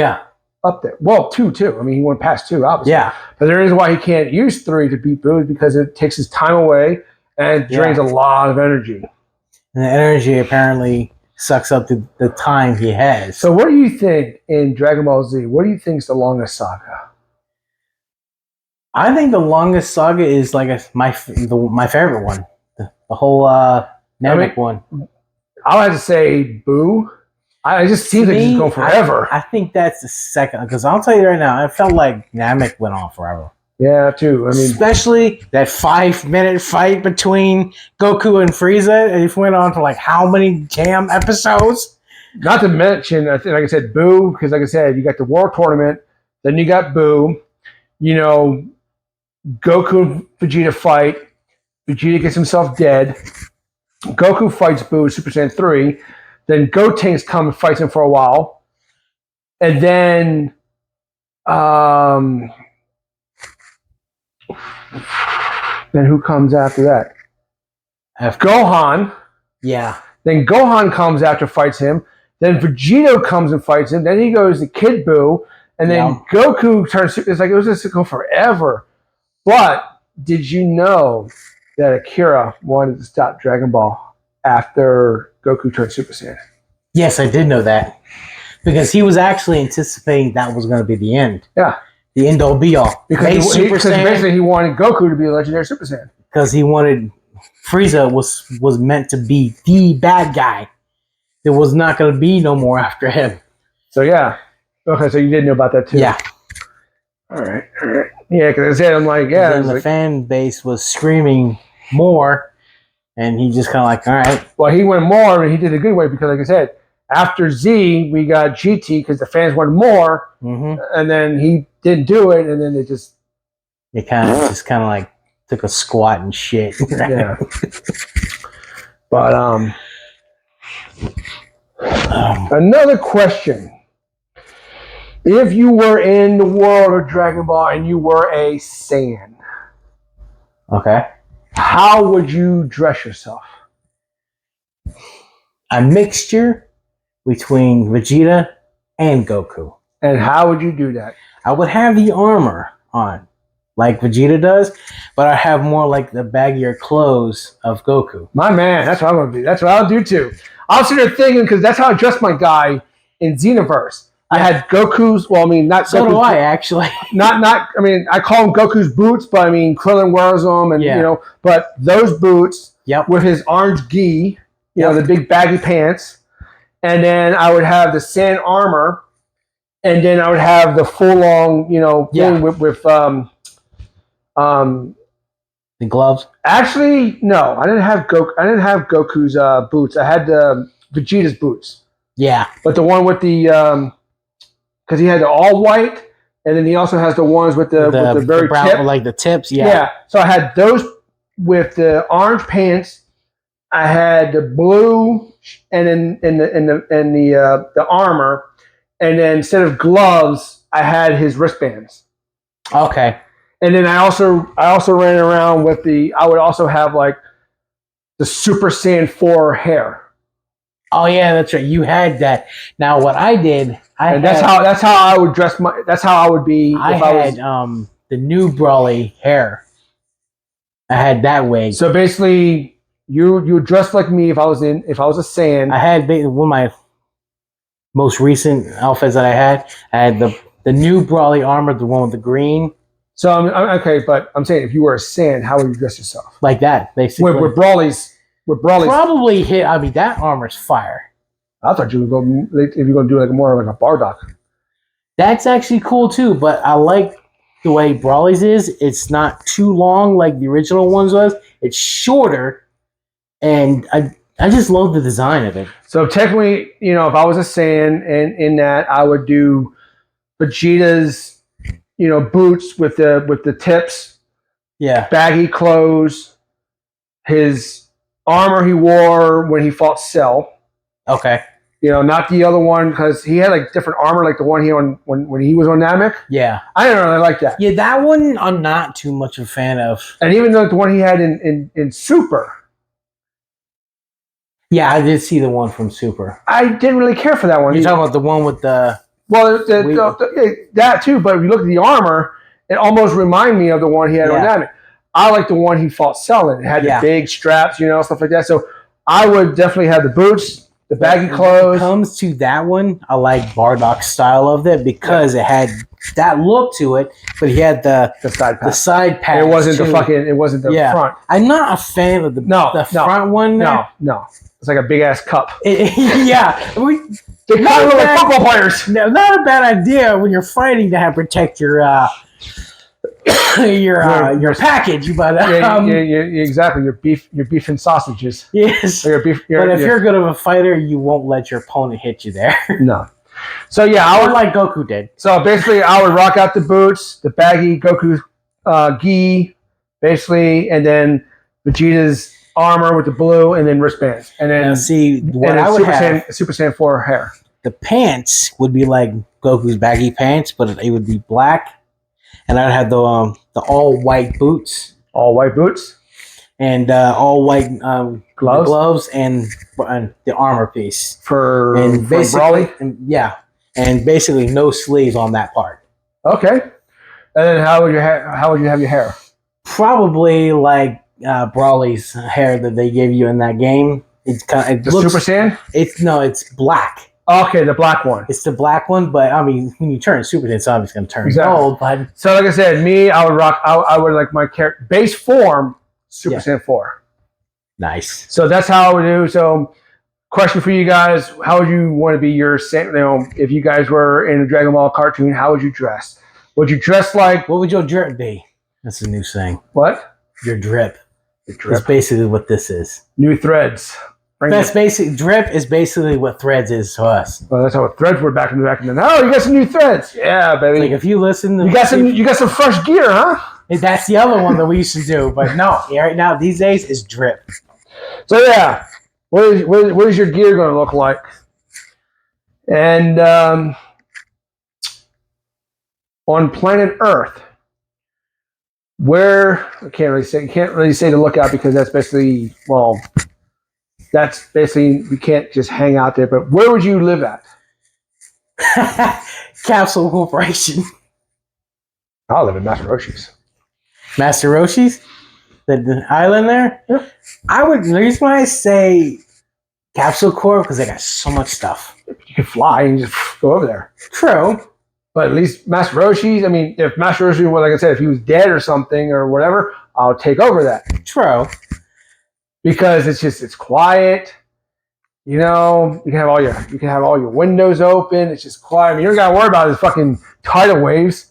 up there. Well, 2 too. I mean, he went past 2, obviously. Yeah. But the reason why he can't use 3 to beat Buu is because it takes his time away and drains a lot of energy. And the energy apparently sucks up the time he has. So what do you think in Dragon Ball Z? What do you think is the longest saga? I think the longest saga is like my favorite one. The whole Namek one. I would have to say Buu. I just seems like it's going forever. I think that's the second, because I'll tell you right now, I felt like Namek went on forever. Yeah, too. I mean, especially that 5-minute fight between Goku and Frieza. It went on for like how many damn episodes? Not to mention, I think, like I said, Buu, because like I said, you got the World Tournament, then you got Buu. You know, Goku and Vegeta fight. Vegeta gets himself dead. Goku fights Buu in Super Saiyan 3. Then Gotenks comes and fights him for a while. And then who comes after that? Gohan. Yeah. Then Gohan comes after, fights him. Then Vegeta comes and fights him. Then he goes to Kid Buu. And then Goku turns. It's like it was just to go forever. But did you know that Akira wanted to stop Dragon Ball? after Goku turned Super Saiyan. Yes, I did know that. Because he was actually anticipating that was going to be the end. Yeah. The end all be all. Because basically he wanted Goku to be a legendary Super Saiyan. Because he wanted Frieza was meant to be the bad guy. There was not going to be no more after him. So yeah. Okay, so you did know about that too. Yeah. All right. Yeah, because I said, I'm like, yeah. And the fan base was screaming more, and he just kind of like, all right. Well, he went more, and he did a good way because, like I said, after Z, we got GT because the fans wanted more, and then he didn't do it, and then it just... It kind of like took a squat and shit. Yeah. But, another question. If you were in the world of Dragon Ball and you were a Saiyan, okay, how would you dress yourself? A mixture between Vegeta and Goku. And how would you do that? I would have the armor on, like Vegeta does, but I have more like the baggier clothes of Goku. My man, that's what I'm going to be. That's what I'll do too. I was sitting there thinking, because that's how I dressed my guy in Xenoverse. I had Goku's, well, I mean, not so Goku's, do I, actually. I mean, I call him Goku's boots, but I mean, Krillin wears them, and, you know, but those boots with his orange gi, you know, the big baggy pants, and then I would have the Saiyan armor, and then I would have the full-on, you know, thing with the gloves. Actually, no, I didn't have Goku's boots. I had Vegeta's boots. Yeah, but the one with the because he had the all white, and then he also has the ones with the very brown, tip, like the tips. Yeah, yeah. So I had those with the orange pants. I had the blue, and then the armor, and then instead of gloves, I had his wristbands. Okay. And then I also ran around with I would also have like the Super Saiyan 4 hair. Oh yeah, that's right. You had that. Now what I did, that's how I would dress that's how I would be. I had the new Brawly hair. I had that wig. So basically, you dressed like me if I was a Saiyan. I had one of my most recent outfits that I had the new Brawly armor, the one with the green. So I'm okay, but I'm saying if you were a Saiyan, how would you dress yourself? Like that, basically. With Brawly's. Probably hit. I mean, that armor's fire. I thought you would go if you're going to do like more like a Bardock. That's actually cool too, but I like the way Brawly's is. It's not too long like the original ones was. It's shorter, and I just love the design of it. So technically, you know, if I was a Saiyan, and in that I would do Vegeta's, you know, boots with the tips, baggy clothes, his armor he wore when he fought Cell. Okay. You know, not the other one, because he had like different armor, like the one he on when he was on Namek. Yeah. I didn't really like that. Yeah, that one I'm not too much of a fan of. And even though the one he had in Super. Yeah, I did see the one from Super. I didn't really care for that one. You're talking about the one with the... Well, that too, but if you look at the armor, it almost reminded me of the one he had on Namek. I like the one he fought Cell in. It had the big straps, you know, stuff like that. So I would definitely have the boots, the baggy clothes. When it comes to that one, I like Bardock's style of it because it had that look to it, but he had the side patch. It wasn't the front. I'm not a fan of the front one. No. It's like a big ass cup. They kind of look like football players. No, not a bad idea when you're fighting to have protect your package, but exactly your beef and sausages. Yes, but if you're good of a fighter, you won't let your opponent hit you there. No. So yeah, I would like Goku did. So basically, I would rock out the boots, the baggy Goku gi, basically, and then Vegeta's armor with the blue, and then wristbands, and then I would have Super Saiyan 4 hair. The pants would be like Goku's baggy pants, but it would be black. And I'd have the all white boots. All white boots? And all white gloves and the armor piece. For Brawly? And basically no sleeves on that part. Okay. And then how would you have your hair? Probably like Brawly's hair that they gave you in that game. It's kind of The Super Saiyan? It's black. Okay, the black one. It's the black one, but I mean, when you turn Super Saiyan, it's obviously going to turn gold. But so, like I said, I would rock. I would like my character base form Super Saiyan 4. Nice. So that's how I would do. So, question for you guys: how would you want to be your? If you guys were in a Dragon Ball cartoon, how would you dress? Would you dress like? What would your drip be? That's a new thing. What? Your drip. The drip. That's basically what this is. New threads. That's basic. Drip is basically what threads is to us. Well, that's how threads were back in the. Oh, you got some new threads. Yeah, baby. Like if you listen to you got some fresh gear, huh? That's the other one that we used to do, but no, right now these days is drip. So yeah, what is your gear going to look like? And on planet Earth, where you can't really say to look out because that's basically we can't just hang out there. But where would you live at? Capsule Corporation. I'll live in Master Roshi's. Master Roshi's? The island there? Yeah. The reason why I say Capsule Corp because they got so much stuff. You can fly and just go over there. True. But at least Master Roshi's, I mean, if Master Roshi, like I said, if he was dead or something or whatever, I'll take over that. True. Because it's quiet. You know, you can have all your windows open. It's just quiet. I mean, you don't gotta worry about the fucking tidal waves.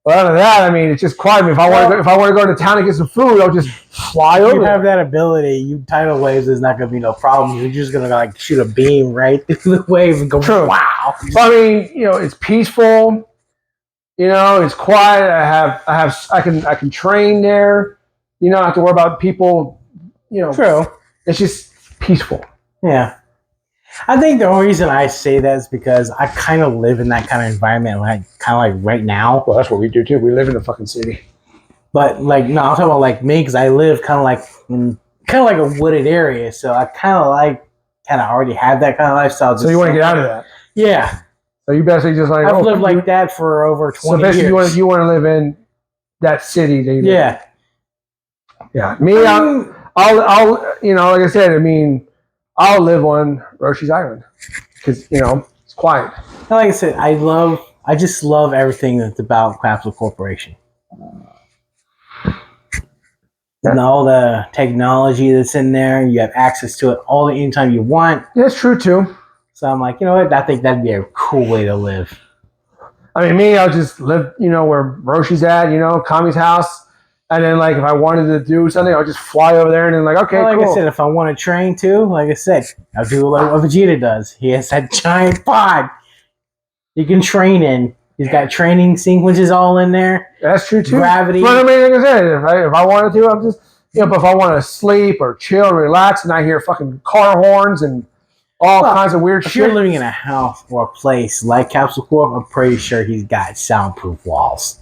But other than that, I mean, it's just quiet. I mean, if I want to go to town and get some food, I'll just fly over. You have that ability. Tidal waves is not gonna be no problem. You're just gonna like shoot a beam right through the wave and go. True. Wow. But I mean, you know, it's peaceful. You know, it's quiet. I can train there. You know, I don't have to worry about people. You know, true. It's just peaceful. Yeah. I think the only reason I say that is because I kind of live in that kind of environment, like right now. Well, that's what we do too. We live in the fucking city. But like, no, I'm talking about like me because I live kind of like in a wooded area, so I kind of already have that kind of lifestyle. So you want to get out of that? Yeah. So you basically just like I've lived like that for over 20 years. So basically, you want to live in that city. That you live in. Yeah. Me, I'll you know, like I said, I mean, I'll live on Roshi's Island because you know it's quiet. Like I said, I just love everything that's about Capsule Corporation. And all the technology that's in there, you have access to it anytime you want. Yeah, that's true too. So I'm like, you know what? I think that'd be a cool way to live. I mean, me, I'll just live, you know, where Roshi's at, you know, Kami's house. And then, like, if I wanted to do something, I'll just fly over there and then, like, okay, like cool. I said, if I want to train too, like I said, I'll do like what Vegeta does. He has that giant pod you can train in. He's got training sequences all in there. That's true too. Gravity. But I mean, like I said, if I wanted to, I'm just, you know, but if I want to sleep or chill and relax and I hear fucking car horns and all kinds of weird if shit. If you're living in a house or a place like Capsule Corp, I'm pretty sure he's got soundproof walls.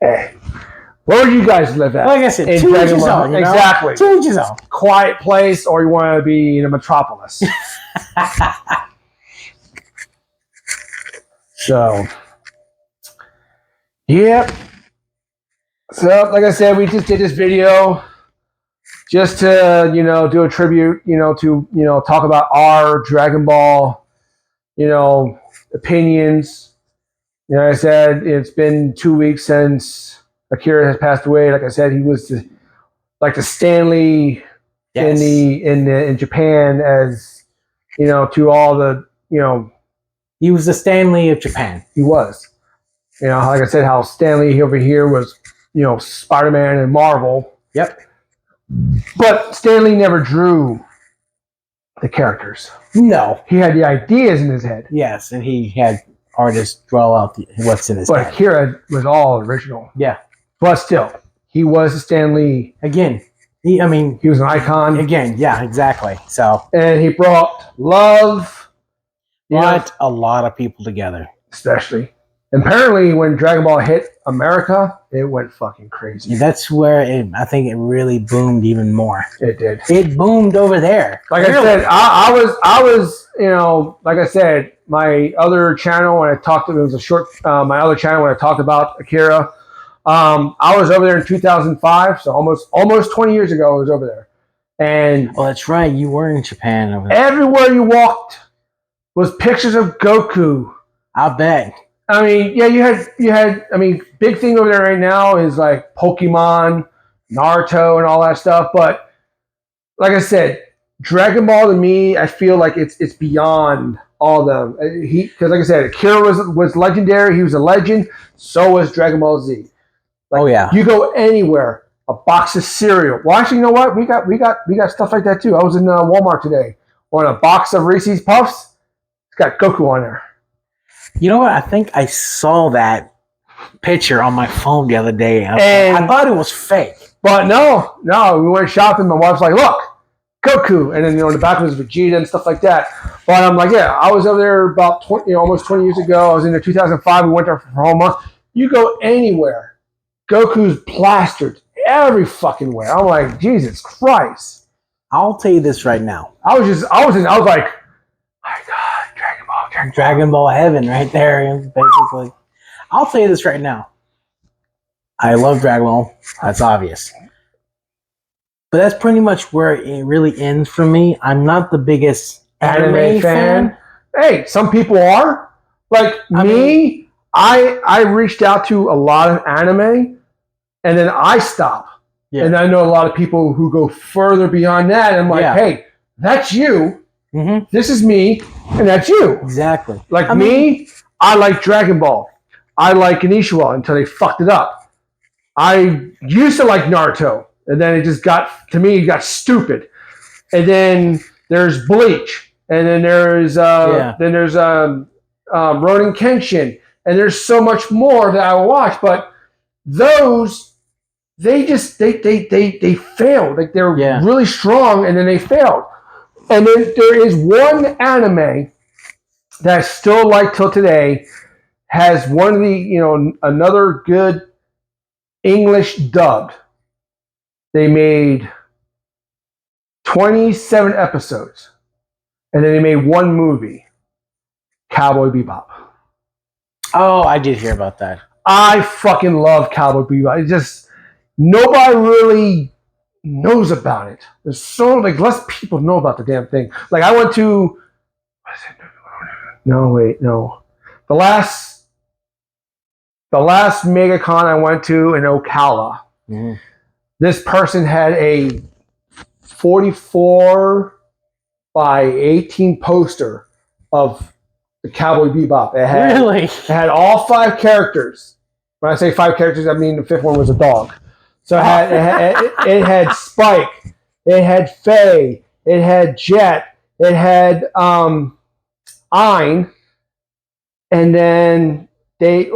Hey. Where would you guys live at? Like I said, to each his own. Exactly. To each his own. Quiet place, or you want to be in a metropolis. So, yep. So, like I said, we just did this video just to, you know, do a tribute, you know, to, you know, talk about our Dragon Ball, you know, opinions. You know, like I said, it's been 2 weeks since Akira has passed away. Like I said, he was like the Stanley in Japan, as you know, to all the, you know, he was the Stanley of Japan. He was, you know, like I said, how Stanley over here was, you know, Spider-Man and Marvel. Yep. But Stanley never drew the characters. No, he had the ideas in his head. Yes, and he had artists draw out what's in his head. But Akira was all original. Yeah. But still, he was a Stan Lee. Again, he was an icon. Again, yeah, exactly. So, and he brought love. Brought a lot of people together. Especially. And apparently, when Dragon Ball hit America, it went fucking crazy. Yeah, that's where I think it really boomed even more. It did. It boomed over there. Like I said, I was, you know, like I said, my other channel when I talked, it was a short, my other channel when I talked about Akira. I was over there in 2005, so almost 20 years ago I was over there. And Oh, that's right. You were in Japan over there. everywhere you walked was pictures of Goku. I bet. I mean, yeah, you had. I mean, big thing over there right now is like Pokemon, Naruto, and all that stuff. But like I said, Dragon Ball to me, I feel like it's beyond all of them. Because like I said, Akira was legendary. He was a legend. So was Dragon Ball Z. Like, Oh yeah. You go anywhere, a box of cereal. Well, actually, you know what? We got stuff like that too. I was in Walmart today on a box of Reese's Puffs. It's got Goku on there. You know what? I think I saw that picture on my phone the other day. And I thought it was fake. But no, we went shopping. My wife's like, look, Goku. And then, in the back was Vegeta and stuff like that. But I'm like, yeah, I was over there about 20, almost 20 years ago. I was in there 2005. We went there for a whole month. You go anywhere, Goku's plastered every fucking where. I'm like, Jesus Christ. I'll tell you this right now. I was like, my God, Dragon Ball heaven right there, basically. I'll tell you this right now. I love Dragon Ball. That's obvious. But that's pretty much where it really ends for me. I'm not the biggest anime fan. Hey, some people are. Like I reached out to a lot of anime, and then I stop. Yeah. And I know a lot of people who go further beyond that. And I'm like, hey, that's you. Mm-hmm. This is me, and that's you. Exactly. Like I like Dragon Ball. I like Inishwa until they fucked it up. I used to like Naruto, and then it just got stupid. And then there's Bleach, and then there's Ronin Kenshin, and there's so much more that I watch. But those they failed. Like they're really strong, and then they failed. And then there is one anime that I still like till today, has one of the, another good English dubbed. They made 27 episodes, and then they made one movie, Cowboy Bebop. Oh, I did hear about that. I fucking love Cowboy Bebop. It's just, nobody really knows about it. There's so less people know about the damn thing. Like I went to, the last MegaCon I went to in Ocala. Mm-hmm. This person had a 44 by 18 poster of the Cowboy Bebop. It had all 5 characters. When I say 5 characters, I mean the 5th one was a dog. So it had Spike, it had Faye, it had Jet, it had Ein, and then Ein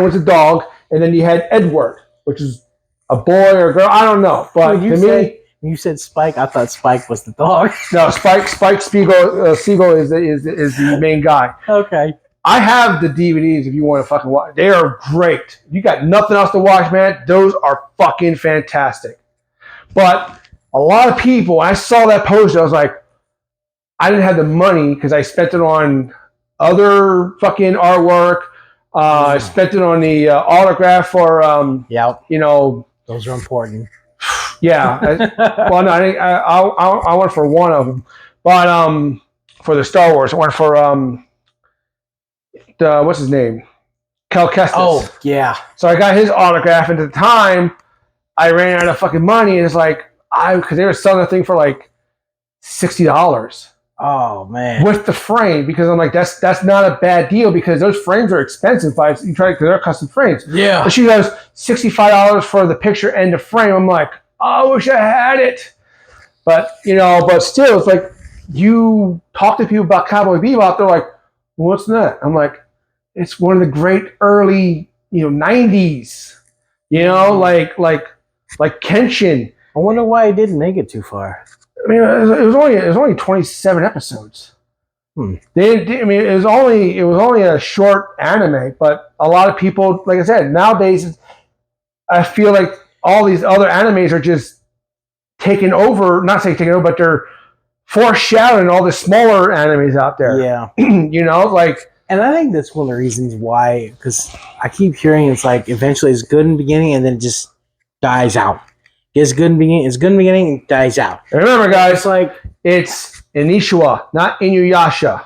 was a dog, and then you had Edward, which is a boy or a girl, I don't know. But when you said Spike, I thought Spike was the dog. No, Spike Siegel is the main guy. Okay. I have the DVDs if you want to fucking watch. They are great. You got nothing else to watch, man. Those are fucking fantastic. But a lot of people, when I saw that poster, I was like, I didn't have the money because I spent it on other fucking artwork. I spent it on the autograph for, those are important. Yeah. Well, no, I went for one of them. But for the Star Wars, I went for... what's his name? Cal Kestis. Oh, yeah. So I got his autograph, and at the time, I ran out of fucking money, and it's like, because they were selling the thing for like $60. Oh, man. With the frame, because I'm like, that's not a bad deal, because those frames are expensive, because they're custom frames. Yeah. But she goes, $65 for the picture and the frame. I'm like, I wish I had it. But, but still, it's like, you talk to people about Cowboy Bebop, they're like, what's that? I'm like, it's one of the great early, 90s, like Kenshin. I wonder why it didn't make it too far. I mean, it was only 27 episodes. It was only a short anime, but a lot of people, like I said, nowadays, I feel like all these other animes are just taking over. Not saying taking over, but they're foreshadowing all the smaller animes out there. Yeah. And I think that's one of the reasons why, because I keep hearing it's like eventually it's good in the beginning and then it just dies out. Gets good in the beginning. It's good in the beginning and dies out. And remember, guys, It's like it's Inishua, not Inuyasha.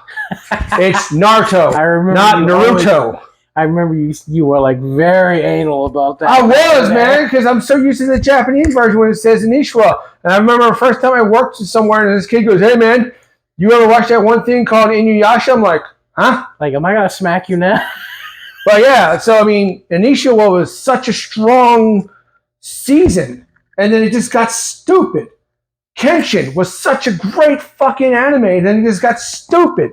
It's Naruto, I remember not you Naruto. I remember you were like very anal about that. I was, man, because I'm so used to the Japanese version when it says Inishua. And I remember the first time I worked somewhere and this kid goes, "Hey, man, you ever watch that one thing called Inuyasha?" I'm like, huh? Like, am I gonna smack you now? But yeah, so I mean, Inishua was such a strong season, and then it just got stupid. Kenshin was such a great fucking anime, and then it just got stupid.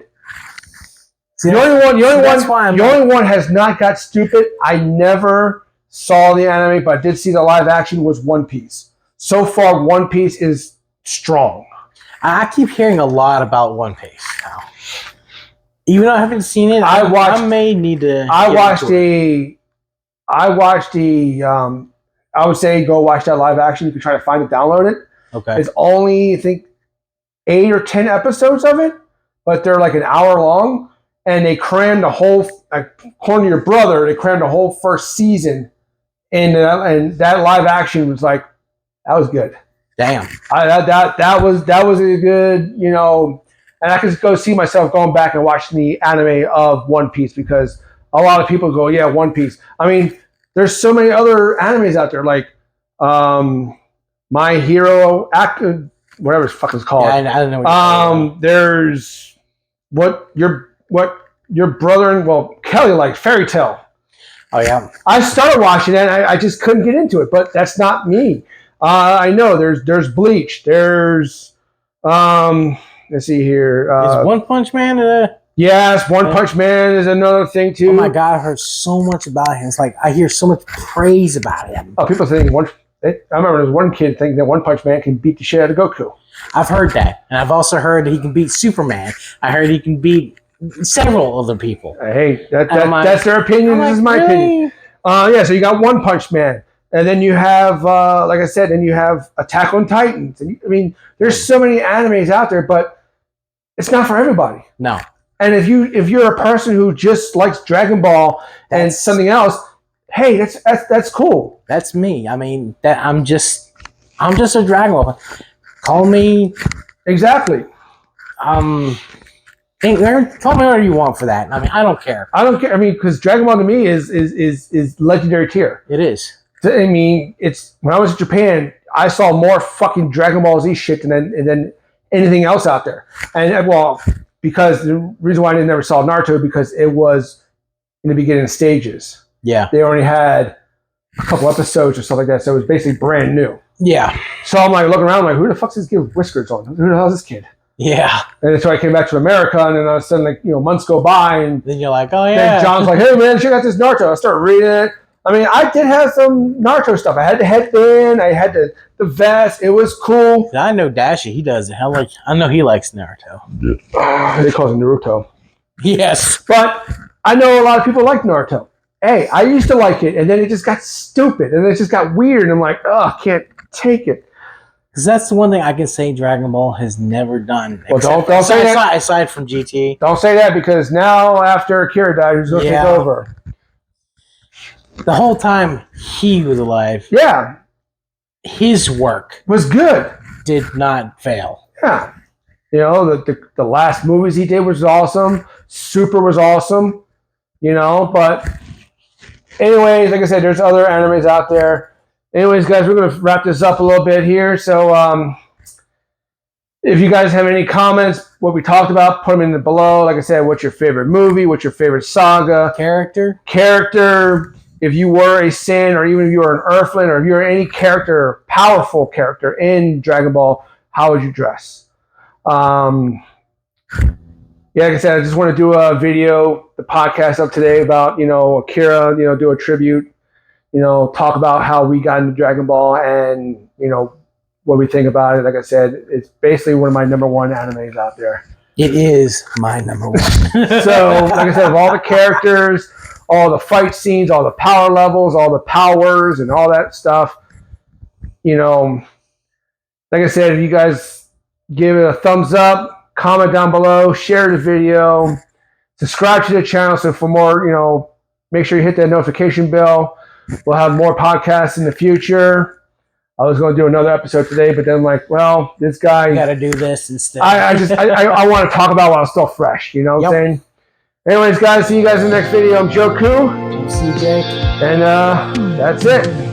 The only one has not got stupid. I never saw the anime, but I did see the live action was One Piece. So far, One Piece is strong. I keep hearing a lot about One Piece now. Even though I haven't seen it, I may need to. I would say go watch that live action. You can try to find it, download it. Okay. It's only, I think, 8 or 10 episodes of it, but they're like an hour long. And they crammed the whole, according to your brother, they crammed the whole first season. And that live action was like, that was good. Damn. That was a good, you know, and I could go see myself going back and watching the anime of One Piece because a lot of people go, yeah, One Piece. I mean, there's so many other animes out there, like My Hero, whatever the fuck it's called. Yeah, I don't know what you're talking about. There's what your brother and, well, Kelly likes, Fairy Tale. Oh, yeah. I started watching it, and I just couldn't get into it, but that's not me. I know there's Bleach. There's, let's see here. Is One Punch Man Yes, One Punch Man is another thing, too. Oh, my God. I heard so much about him. It's like I hear so much praise about him. Oh, people think I remember there was one kid thinking that One Punch Man can beat the shit out of Goku. I've heard that. And I've also heard that he can beat Superman. I heard he can beat several other people. Hey, that's their opinion. This is my opinion. Yeah, so you got One Punch Man. And then you have, like I said, then you have Attack on Titans. And, I mean, there's so many animes out there, but it's not for everybody. No. And if you're a person who just likes Dragon Ball and something else, hey, that's cool. That's me. I mean, I'm just a Dragon Ball. Call me exactly. Call me whatever you want for that. I mean, I don't care. I don't care. I mean, because Dragon Ball to me is legendary tier. It is. I mean, it's when I was in Japan, I saw more fucking Dragon Ball Z shit than anything else out there. And well, because the reason why I never saw Naruto because it was in the beginning stages. Yeah. They only had a couple episodes or stuff like that, so it was basically brand new. Yeah. So I'm like looking around, I'm like, who the fuck's this kid with whiskers on? Who the hell is this kid? Yeah. And so I came back to America, and then all of a sudden, like, you know, months go by, and then you're like, oh yeah. Then John's like, hey man, check out this Naruto. I start reading it. I mean, I did have some Naruto stuff. I had the headband, I had the vest. It was cool. I know Dashi, he does it. I know he likes Naruto. They call it Naruto. Yes. But I know a lot of people like Naruto. Hey, I used to like it, and then it just got stupid, and it just got weird, and I'm like, oh, I can't take it. Because that's the one thing I can say Dragon Ball has never done. Well, don't say that. Aside from GT. Don't say that, because now after Akira died, who's going to take over? The whole time he was alive. Yeah. His work was good. Did not fail. Yeah. You know, the last movies he did was awesome. Super was awesome. You know, but anyways, like I said, there's other animes out there. Anyways, guys, we're going to wrap this up a little bit here. So if you guys have any comments, what we talked about, put them in the below. Like I said, what's your favorite movie? What's your favorite saga? Character. If you were a Saiyan, or even if you were an Earthling, or if you were any character, powerful character in Dragon Ball, how would you dress? Yeah, like I said, I just want to do a video, the podcast up today about, you know, Akira, you know, do a tribute, you know, talk about how we got into Dragon Ball and, you know, what we think about it. Like I said, it's basically one of my number one animes out there. It is my number one. So, like I said, of all the characters, all the fight scenes, all the power levels, all the powers, and all that stuff, you know, like I said, if you guys give it a thumbs up, comment down below, share the video, subscribe to the channel so for more, you know, make sure you hit that notification bell. We'll have more podcasts in the future. I was going to do another episode today, but then I'm like, well, this guy. You got to do this instead. I want to talk about while it's still fresh. You know what I'm saying? Anyways, guys, see you guys in the next video. I'm Joe Koo. I'm CJ. And that's it.